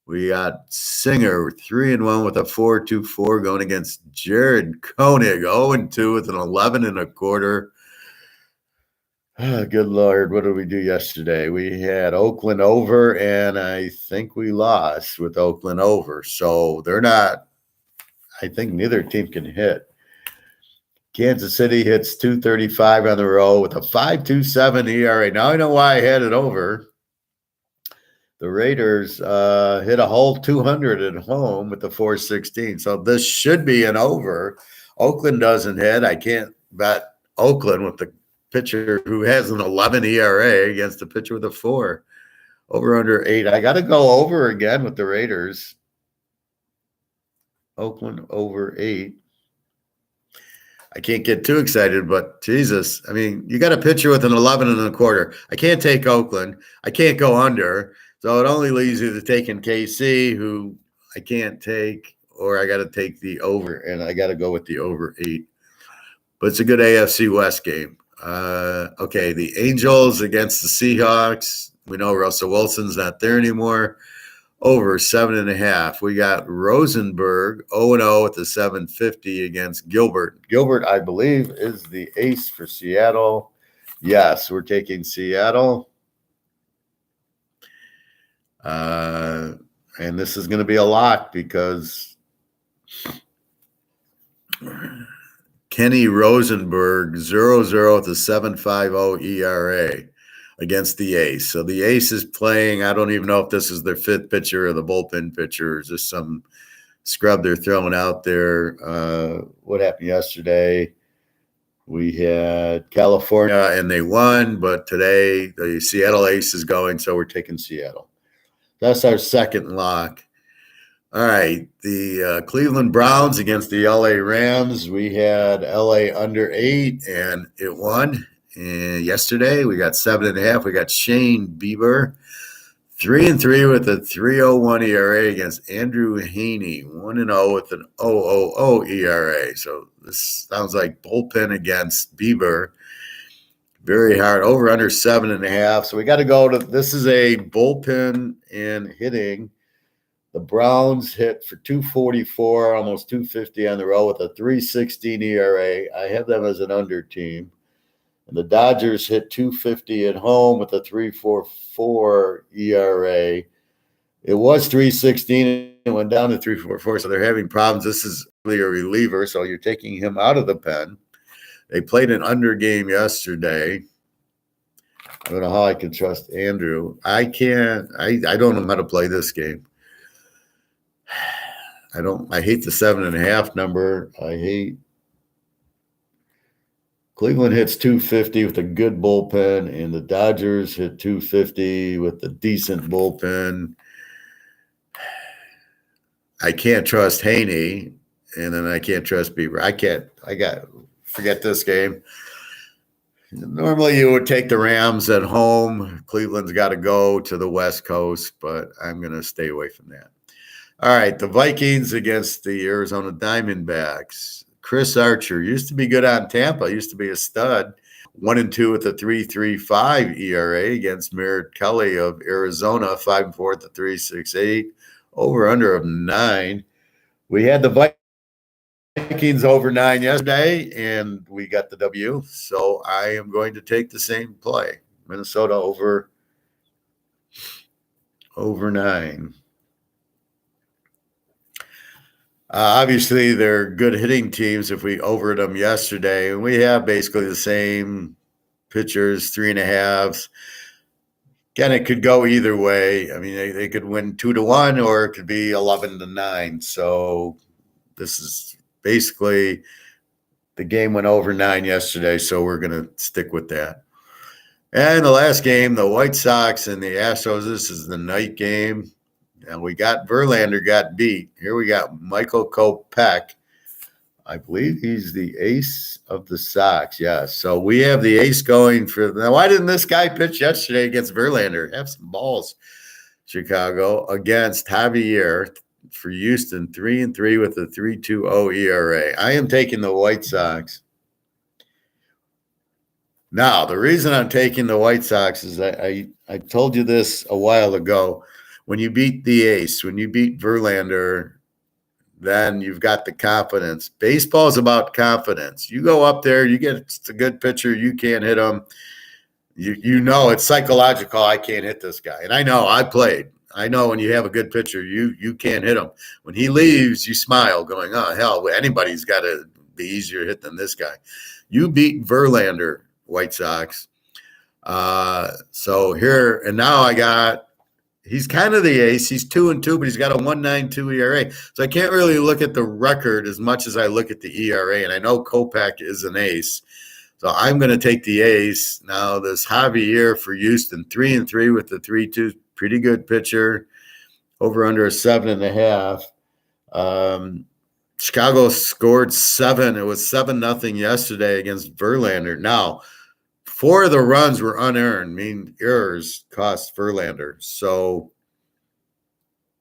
We got Singer 3-1 with a 4.24 going against Jared Koenig 0-2 with an 11.25. Oh, good Lord, what did we do yesterday? We had Oakland over, and I think we lost with Oakland over. So they're not, I think neither team can hit. Kansas City hits 235 on the row with a 5.27 ERA. Now I know why I had it over. The Raiders hit a whole 200 at home with the 4.16. So this should be an over. Oakland doesn't hit. I can't bet Oakland with the pitcher who has an 11 ERA against the pitcher with a 4. Over under 8. I got to go over again with the Raiders. Oakland over 8. I can't get too excited, but Jesus, I mean, you got a pitcher with an 11.25. I can't take Oakland. I can't go under. So it only leaves you to taking KC, who I can't take, or I got to take the over, and I got to go with the over 8. But it's a good AFC West game. Okay, the Angels against the Seahawks. We know Russell Wilson's not there anymore. Over 7.5. We got Rosenberg 0-0 with the 7.50 against Gilbert. Gilbert, I believe, is the ace for Seattle. Yes, we're taking Seattle. And this is going to be a lock because Kenny Rosenberg 0-0 with a 7.50 ERA against the ace. So the ace is playing. I don't even know if this is their fifth pitcher or the bullpen pitcher. Or is this some scrub they're throwing out there? What happened yesterday? We had California and they won, but today the Seattle ace is going, so we're taking Seattle. That's our second lock. All right, the Cleveland Browns against the LA Rams. We had LA under 8, and it won. And yesterday we got 7.5. We got Shane Bieber 3-3 with a 3.01 ERA against Andrew Haney 1-0 with an 0.00 ERA. So this sounds like bullpen against Bieber. Very hard. Over under 7.5. So we got to go to this is a bullpen and hitting. The Browns hit for 244, almost 250 on the road with a 3.16 ERA. I have them as an under team. And the Dodgers hit 250 at home with a 3.44 ERA. It was 3.16 and went down to 3.44, so they're having problems. This is really a reliever, so you're taking him out of the pen. They played an under game yesterday. I don't know how I can trust Andrew. I can't. I don't know how to play this game. I hate the 7.5 number. I hate Cleveland hits 250 with a good bullpen, and the Dodgers hit 250 with a decent bullpen. I can't trust Haney, and then I can't trust Bieber. Forget this game. Normally you would take the Rams at home. Cleveland's got to go to the West Coast, but I'm going to stay away from that. All right, the Vikings against the Arizona Diamondbacks. Chris Archer used to be good on Tampa, used to be a stud. 1-2 with a 3.35 ERA against Merritt Kelly of Arizona, 5-4 at the 3.68. Over under of 9. We had the Vikings over 9 yesterday, and we got the W. So I am going to take the same play. Minnesota over 9. Obviously, they're good hitting teams if we overed them yesterday. And we have basically the same pitchers, 3.5s. Again, it could go either way. I mean, they could win 2-1 or it could be 11-9. So this is basically the game went over 9 yesterday, so we're going to stick with that. And the last game, the White Sox and the Astros, this is the night game. And we got Verlander got beat. Here we got Michael Kopech. I believe he's the ace of the Sox. Yeah. So we have the ace going for now. Why didn't this guy pitch yesterday against Verlander? Have some balls. Chicago against Javier for Houston, 3-3 with a 3.20 ERA. I am taking the White Sox. Now, the reason I'm taking the White Sox is I told you this a while ago. When you beat the ace, when you beat Verlander, then you've got the confidence. Baseball is about confidence. You go up there, you get a good pitcher, you can't hit him. You know it's psychological. I can't hit this guy, and I know I played. I know when you have a good pitcher, you can't hit him. When he leaves, you smile, going, "Oh hell, anybody's got to be easier hit than this guy." You beat Verlander, White Sox. So here and now I got. He's kind of the ace. He's 2-2, but he's got a 1.92 ERA. So I can't really look at the record as much as I look at the ERA. And I know Kopech is an ace. So I'm going to take the ace. Now, this Javier for Houston, 3-3 with the 3-2, pretty good pitcher, over under a 7.5. Chicago scored 7. It was 7-0 yesterday against Verlander. Now, 4 of the runs were unearned, meaning errors cost Verlander. So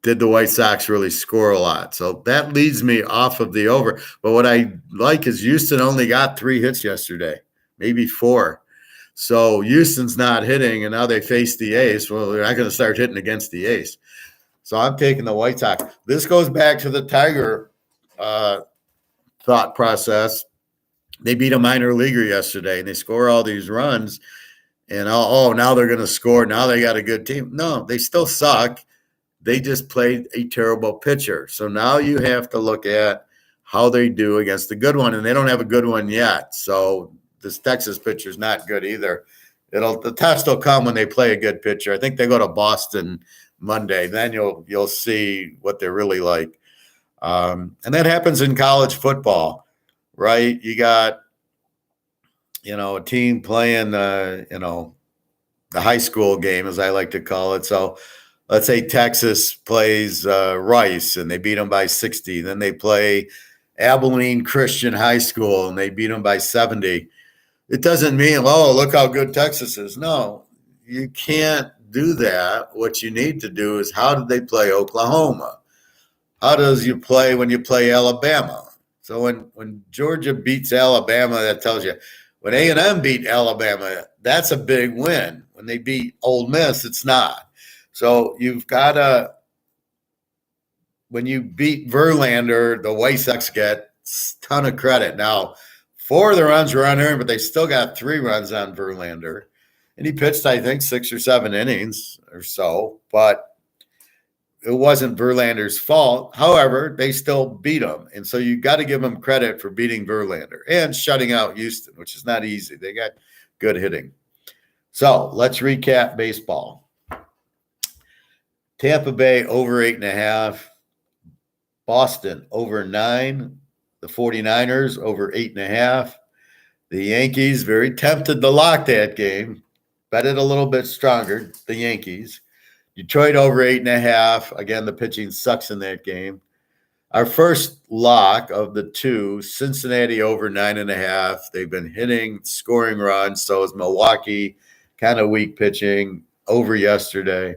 did the White Sox really score a lot? So that leads me off of the over. But what I like is Houston only got 3 hits yesterday, maybe 4. So Houston's not hitting, and now they face the ace. Well, they're not going to start hitting against the ace. So I'm taking the White Sox. This goes back to the Tiger thought process. They beat a minor leaguer yesterday, and they score all these runs. And now they're going to score. Now they got a good team. No, they still suck. They just played a terrible pitcher. So now you have to look at how they do against the good one, and they don't have a good one yet. So this Texas pitcher is not good either. The test will come when they play a good pitcher. I think they go to Boston Monday. Then you'll see what they're really like. And that happens in college football, right? You got a team playing the high school game, as I like to call it. So let's say Texas plays Rice and they beat them by 60. Then they play Abilene Christian High School and they beat them by 70. It doesn't mean, look how good Texas is. No, you can't do that. What you need to do is, how did they play Oklahoma? How does you play when you play Alabama? So when Georgia beats Alabama, that tells you. When A&M beat Alabama, that's a big win. When they beat Ole Miss, it's not. So you've got to, when you beat Verlander, the White Sox get a ton of credit. Now, 4 of the runs were unearned, but they still got 3 runs on Verlander. And he pitched, I think, 6 or 7 innings or so. But it wasn't Verlander's fault. However, they still beat him. And so you got to give them credit for beating Verlander and shutting out Houston, which is not easy. They got good hitting. So let's recap baseball. Tampa Bay over 8.5. Boston over 9. The 49ers over 8.5. The Yankees, very tempted to lock that game. Bet it a little bit stronger, the Yankees. Detroit over 8.5. Again, the pitching sucks in that game. Our first lock of the 2, Cincinnati over 9.5. They've been hitting, scoring runs. So is Milwaukee, kind of weak pitching, over yesterday.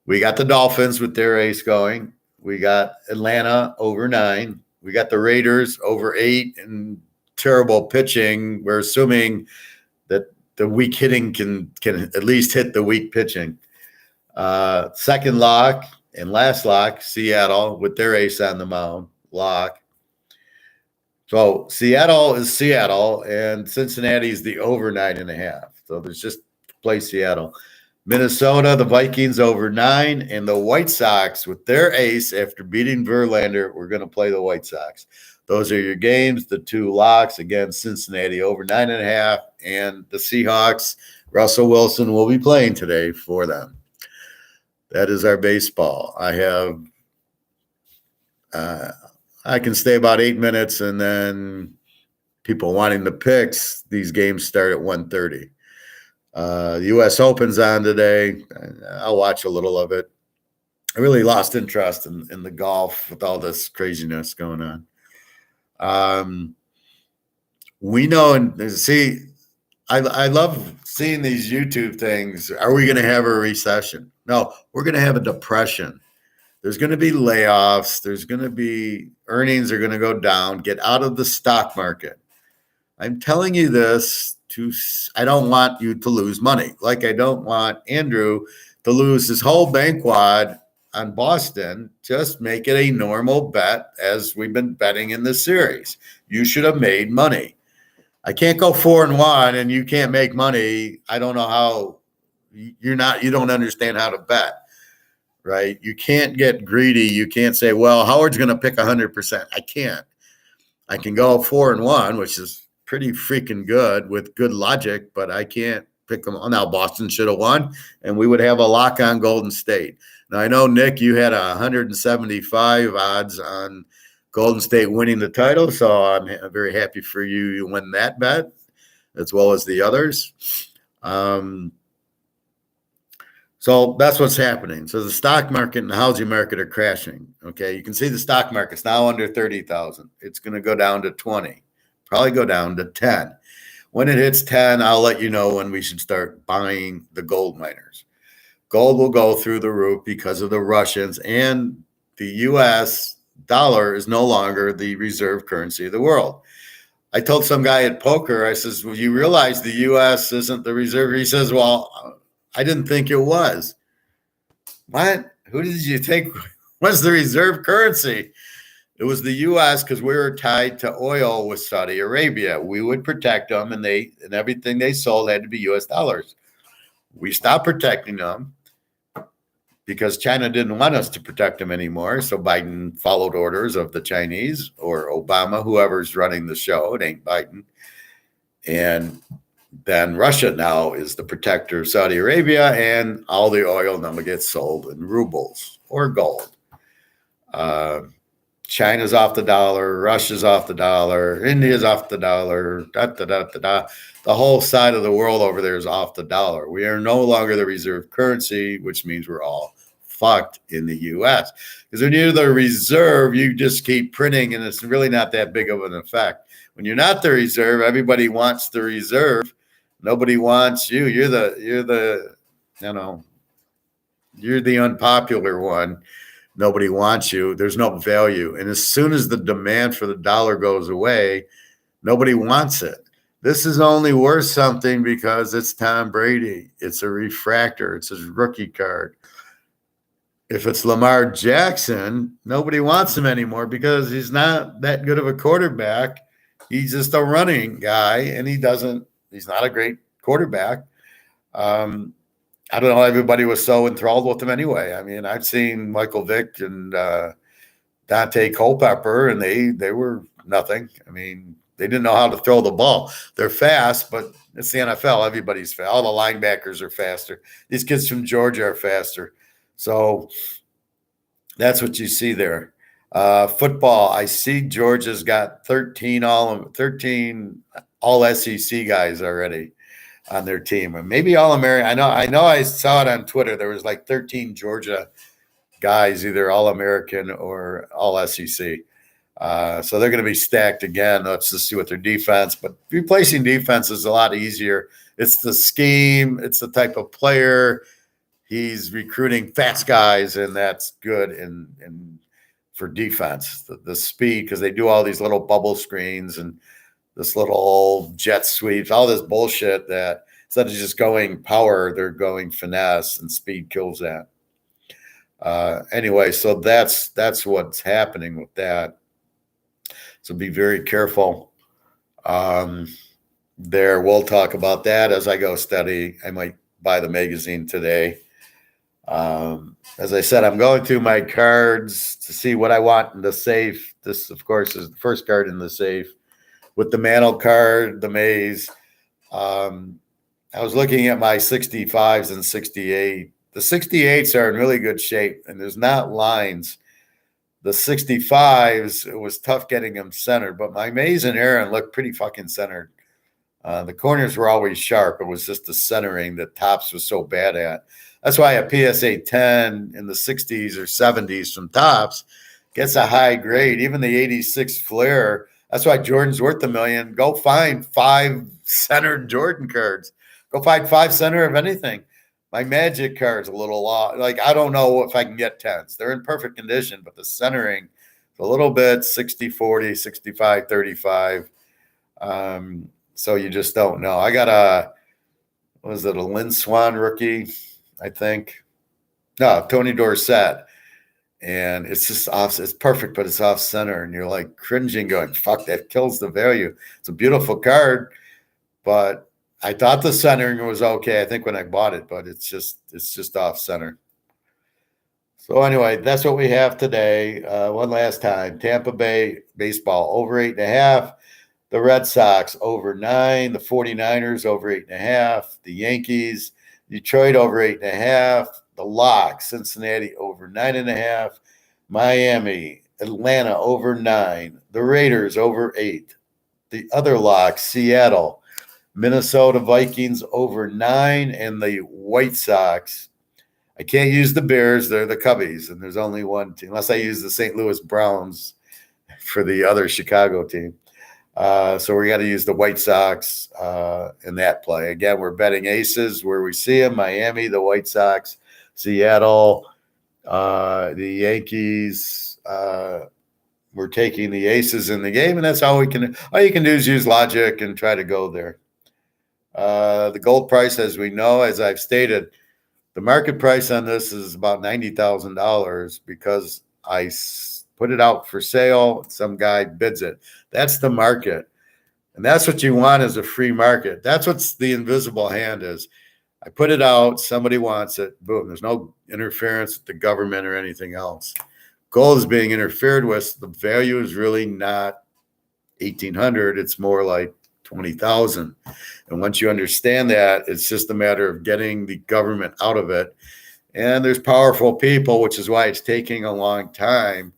We got the Dolphins with their ace going. We got Atlanta over 9. We got the Raiders over 8 and terrible pitching. We're assuming that the weak hitting can at least hit the weak pitching. Second lock and last lock, Seattle with their ace on the mound, lock. So Seattle is Seattle, and Cincinnati is the over 9.5. So there's just play Seattle. Minnesota, the Vikings over 9, and the White Sox with their ace after beating Verlander, we're going to play the White Sox. Those are your games, the 2 locks. Again, Cincinnati over 9.5, and the Seahawks, Russell Wilson will be playing today for them. That is our baseball. I can stay about 8 minutes, and then people wanting the picks, these games start at 1:30. The U.S. Open's on today. I'll watch a little of it. I really lost interest in the golf with all this craziness going on. We know, and see, I love seeing these YouTube things. Are we going to have a recession? No, we're going to have a depression. There's going to be layoffs. There's going to be earnings are going to go down. Get out of the stock market. I'm telling you this I don't want you to lose money. Like I don't want Andrew to lose his whole bank wad on Boston. Just make it a normal bet as we've been betting in this series. You should have made money. I can't go 4-1 and you can't make money. I don't know how you don't understand how to bet, right? You can't get greedy. You can't say, well, Howard's going to pick 100%. I can't. I can go 4-1, which is pretty freaking good with good logic, but I can't pick them. Now Boston should have won, and we would have a lock on Golden State. Now I know, Nick, you had 175 odds on Golden State winning the title, so I'm very happy for you. You win that bet as well as the others. So that's what's happening. So the stock market and the housing market are crashing. Okay, you can see the stock market's now under 30,000. It's going to go down to 20, probably go down to 10. When it hits 10, I'll let you know when we should start buying the gold miners. Gold will go through the roof because of the Russians, and the U.S. dollar is no longer the reserve currency of the world. I told some guy at poker, I says, well, you realize the U.S. isn't the reserve? He says, well, I didn't think it was. What? Who did you think was the reserve currency? It was the U.S. because we were tied to oil with Saudi Arabia. We would protect them, and everything they sold had to be U.S. dollars. We stopped protecting them because China didn't want us to protect them anymore. So Biden followed orders of the Chinese or Obama, whoever's running the show. It ain't Biden. And then Russia now is the protector of Saudi Arabia, and all the oil now gets sold in rubles or gold. China's off the dollar, Russia's off the dollar, India's off the dollar, The whole side of the world over there is off the dollar. We are no longer the reserve currency, which means we're all fucked in the U.S. Because when you're the reserve, you just keep printing, and it's really not that big of an effect. When you're not the reserve, everybody wants the reserve. Nobody wants you. You're the unpopular one. Nobody wants you. There's no value. And as soon as the demand for the dollar goes away, nobody wants it. This is only worth something because it's Tom Brady. It's a refractor. It's his rookie card. If it's Lamar Jackson, nobody wants him anymore because he's not that good of a quarterback. He's just a running guy, and he's not a great quarterback. I don't know. Everybody was so enthralled with him anyway. I mean, I've seen Michael Vick and Dante Culpepper, and they were nothing. I mean, they didn't know how to throw the ball. They're fast, but it's the NFL. Everybody's fast. All the linebackers are faster. These kids from Georgia are faster. So that's what you see there. Football, I see Georgia's got 13 all SEC guys already on their team, and maybe all American. I know. I saw it on Twitter. There was like 13 Georgia guys, either all American or all SEC. So they're going to be stacked again. Let's just see what their defense. But replacing defense is a lot easier. It's the scheme. It's the type of player. He's recruiting fast guys, and that's good in for defense, the speed, because they do all these little bubble screens and this little jet sweeps, all this bullshit that instead of just going power, they're going finesse, and speed kills that. Anyway, so that's what's happening with that. So be very careful there. We'll talk about that as I go study. I might buy the magazine today. As I said, I'm going through my cards to see what I want in the safe. This, of course, is the first card in the safe with the Mantle card, the maze. I was looking at my 65s and 68. The 68s are in really good shape, and there's not lines. The 65s, it was tough getting them centered, but my maze and Aaron looked pretty fucking centered. The corners were always sharp. It was just the centering that Topps was so bad at. That's why a PSA 10 in the 60s or 70s from Topps gets a high grade. Even the 86 Flair, that's why Jordan's worth $1 million. Go find 5 centered Jordan cards. Go find 5 center of anything. My Magic card's a little low. Like, I don't know if I can get 10s. They're in perfect condition, but the centering is a little bit 60-40, 65-35. So you just don't know. I got a, was it a Lynn Swan rookie? I think. No, Tony Dorsett. And it's just off, it's perfect, but it's off center. And you're like cringing, going, fuck, that kills the value. It's a beautiful card, but I thought the centering was okay, I think, when I bought it, but it's just off center. So anyway, that's what we have today. One last time. Tampa Bay baseball over 8.5. The Red Sox over 9. The 49ers over 8.5. The Yankees, Detroit over 8.5. The lock, Cincinnati over 9.5. Miami, Atlanta over 9. The Raiders over 8. The other lock, Seattle, Minnesota Vikings over 9. And the White Sox, I can't use the Bears. They're the Cubbies, and there's only one team, unless I use the St. Louis Browns for the other Chicago team. So we got to use the White Sox in that play. Again, we're betting aces where we see them: Miami, the White Sox, Seattle, the Yankees. We're taking the aces in the game, and that's all we can. All you can do is use logic and try to go there. The gold price, as we know, as I've stated, the market price on this is about $90,000 because I put it out for sale. Some guy bids it. That's the market. And that's what you want, is a free market. That's what the invisible hand is. I put it out. Somebody wants it. Boom. There's no interference with the government or anything else. Gold is being interfered with. The value is really not 1,800. It's more like 20,000. And once you understand that, it's just a matter of getting the government out of it. And there's powerful people, which is why it's taking a long time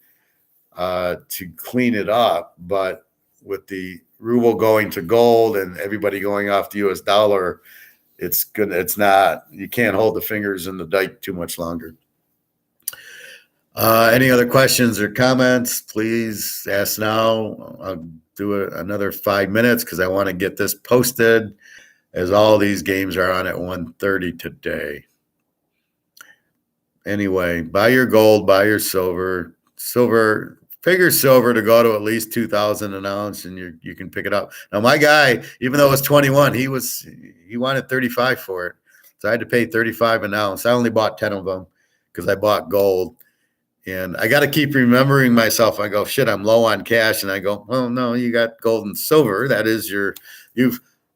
to clean it up. But with the ruble going to gold and everybody going off the US dollar, it's good. It's not, you can't hold the fingers in the dike too much longer. Any other questions or comments, please ask now. I'll do another 5 minutes because I want to get this posted, as all these games are on at 1:30 today. Anyway, buy your gold, buy your silver. Figure silver to go to at least 2,000 an ounce, and you can pick it up. Now, my guy, even though it was 21, he wanted 35 for it, so I had to pay 35 an ounce. I only bought 10 of them because I bought gold. And I got to keep remembering myself. I go, shit, I'm low on cash. And I go, well, no, you got gold and silver. That is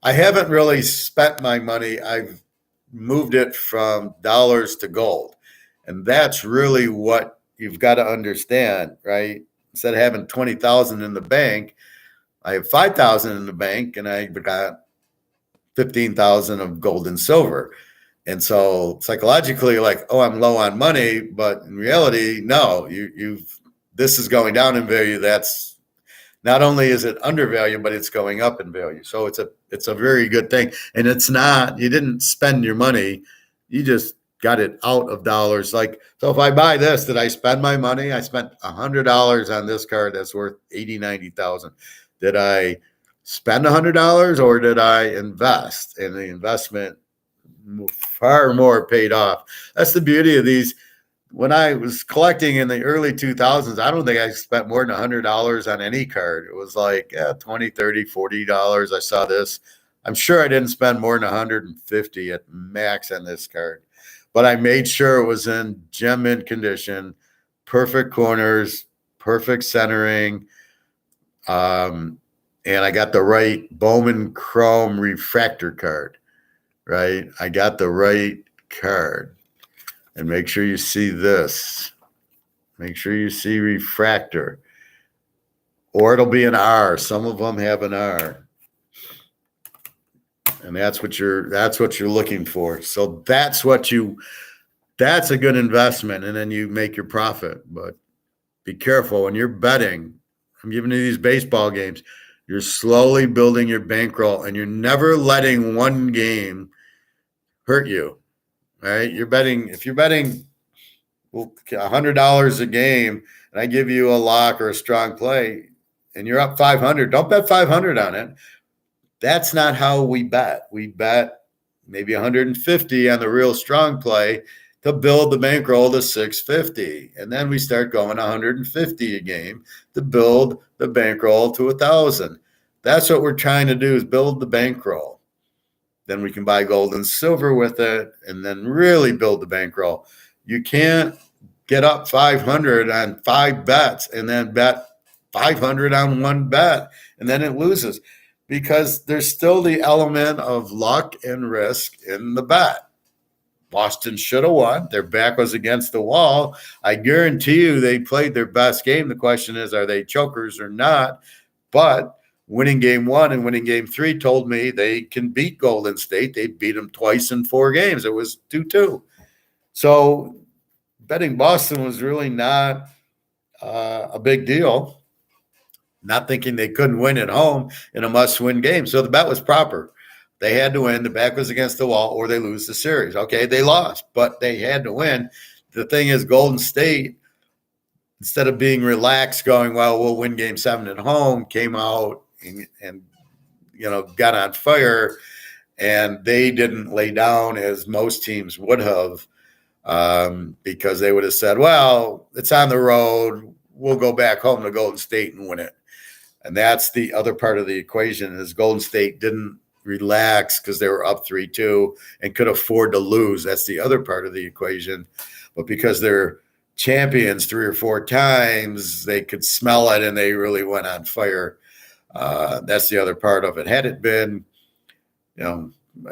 I haven't really spent my money. I've moved it from dollars to gold. And that's really what you've got to understand, right? Instead of having 20,000 in the bank, I have 5,000 in the bank, and I got 15,000 of gold and silver. And so psychologically, like, oh, I'm low on money, but in reality, no, this is going down in value. That's not only is it undervalued, but it's going up in value. So it's a very good thing. And it's not, you didn't spend your money, you just got it out of dollars. Like, so if I buy this, did I spend my money? I spent $100 on this card that's worth 80, 90,000. Did I spend $100 or did I invest? And the investment far more paid off. That's the beauty of these. When I was collecting in the early 2000s, I don't think I spent more than $100 on any card. It was like $20, $30, $40. I saw this. I'm sure I didn't spend more than $150 at max on this card, but I made sure it was in gem mint condition, perfect corners, perfect centering, and I got the right Bowman Chrome refractor card. Right? I got the right card. And make sure you see this. Make sure you see refractor. Or it'll be an R. Some of them have an R. And that's what you're looking for. So that's a good investment, and then you make your profit. But be careful when you're betting. I'm giving you these baseball games. You're slowly building your bankroll, and you're never letting one game hurt you, right? If you're betting $100 a game, and I give you a lock or a strong play, and you're up 500, don't bet 500 on it. That's not how we bet. We bet maybe 150 on the real strong play to build the bankroll to 650, and then we start going 150 a game to build the bankroll to 1,000. That's what we're trying to do, is build the bankroll. Then we can buy gold and silver with it, and then really build the bankroll. You can't get up 500 on 5 bets and then bet 500 on 1 bet and then it loses, because there's still the element of luck and risk in the bet. Boston should have won. Their back was against the wall. I guarantee you they played their best game. The question is, are they chokers or not? But winning game 1 and winning game 3 told me they can beat Golden State. They beat them twice in 4 games. It was 2-2. So betting Boston was really not a big deal. Not thinking they couldn't win at home in a must-win game. So the bet was proper. They had to win. The back was against the wall, or they lose the series. Okay, they lost, but they had to win. The thing is, Golden State, instead of being relaxed, going, well, we'll win game 7 at home, came out and got on fire, and they didn't lay down as most teams would have, because they would have said, well, it's on the road. We'll go back home to Golden State and win it. And that's the other part of the equation, is Golden State didn't relax because they were up 3-2 and could afford to lose. That's the other part of the equation. But because they're champions 3 or 4 times, they could smell it and they really went on fire. That's the other part of it. Had it been,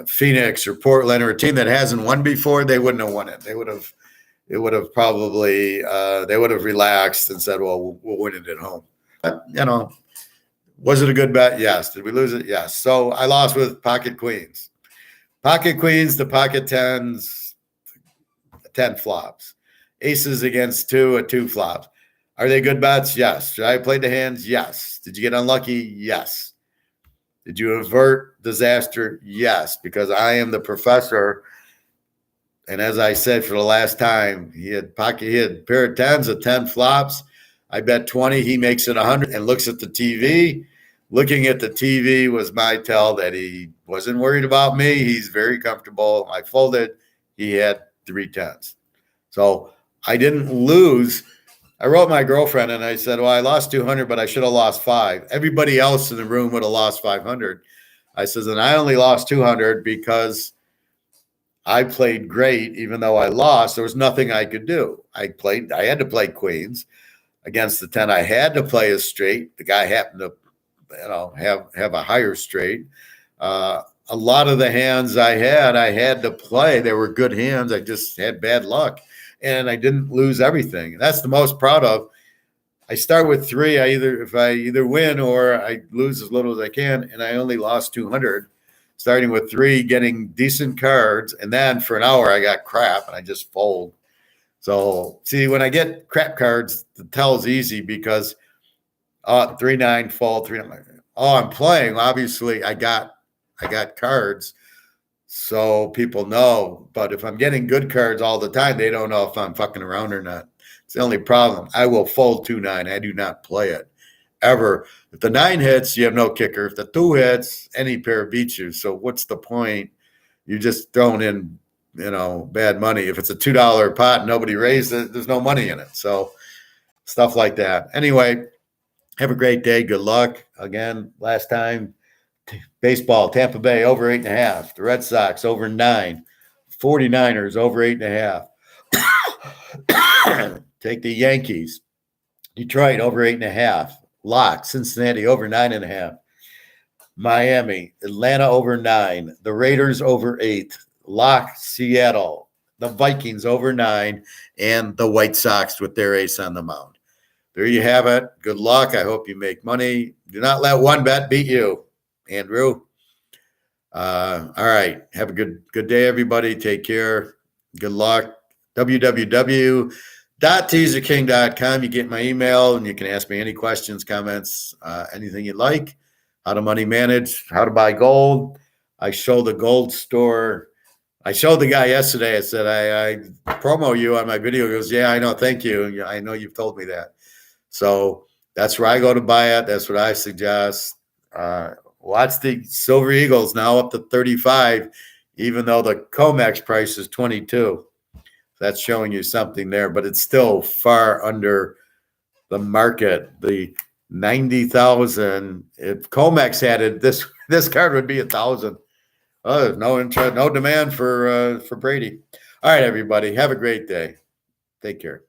Phoenix or Portland or a team that hasn't won before, they wouldn't have won it. They would have probably they would have relaxed and said, well, we'll win it at home. But, was it a good bet? Yes. Did we lose it? Yes. So I lost with pocket queens. Pocket queens to pocket tens, 10 flops. Aces against 2 at 2 flops. Are they good bets? Yes. Should I have played the hands? Yes. Did you get unlucky? Yes. Did you avert disaster? Yes, because I am the professor. And as I said for the last time, he had a pair of tens at 10 flops. I bet 20, he makes it 100 and looks at the TV. Looking at the TV was my tell that he wasn't worried about me. He's very comfortable. I folded. He had 3 tens. So I didn't lose. I wrote my girlfriend and I said, well, I lost 200, but I should have lost 5. Everybody else in the room would have lost 500. I says, and I only lost 200 because I played great. Even though I lost, there was nothing I could do. I had to play queens. Against the 10, I had to play a straight. The guy happened to, have a higher straight. A lot of the hands I had to play. They were good hands. I just had bad luck, and I didn't lose everything. That's the most proud of. I start with 3. If I either win or I lose as little as I can, and I only lost 200. Starting with 3, getting decent cards, and then for an hour I got crap, and I just fold. So, see, when I get crap cards, the tell's easy because 3-9 fall 3-9. Oh, I'm playing. Obviously, I got cards, so people know. But if I'm getting good cards all the time, they don't know if I'm fucking around or not. It's the only problem. I will fold 2-9. I do not play it ever. If the 9 hits, you have no kicker. If the 2 hits, any pair beats you. So what's the point? You're just throwing in bad money. If it's a $2 pot, nobody raised it, there's no money in it. So stuff like that. Anyway, have a great day. Good luck. Again, last time, baseball, Tampa Bay over 8.5. The Red Sox over 9. 49ers over 8.5. Take the Yankees. Detroit over 8.5. Lock. Cincinnati over 9.5. Miami. Atlanta over 9. The Raiders over 8. Lock Seattle, the Vikings over 9, and the White Sox with their ace on the mound. There you have it. Good luck. I hope you make money. Do not let one bet beat you, Andrew. All right. Have a good day, everybody. Take care. Good luck. www.teaserking.com. You get my email, and you can ask me any questions, comments, anything you'd like. How to money manage, how to buy gold. I show the gold store. I showed the guy yesterday. I said, I promo you on my video. He goes, yeah, I know. Thank you. I know you've told me that. So that's where I go to buy it. That's what I suggest. Watch the Silver Eagles now up to 35, even though the COMEX price is 22. That's showing you something there, but it's still far under the market. The 90,000. If Comex had it, this card would be 1,000. Oh, there's no interest, no demand for Brady. All right, everybody, have a great day. Take care.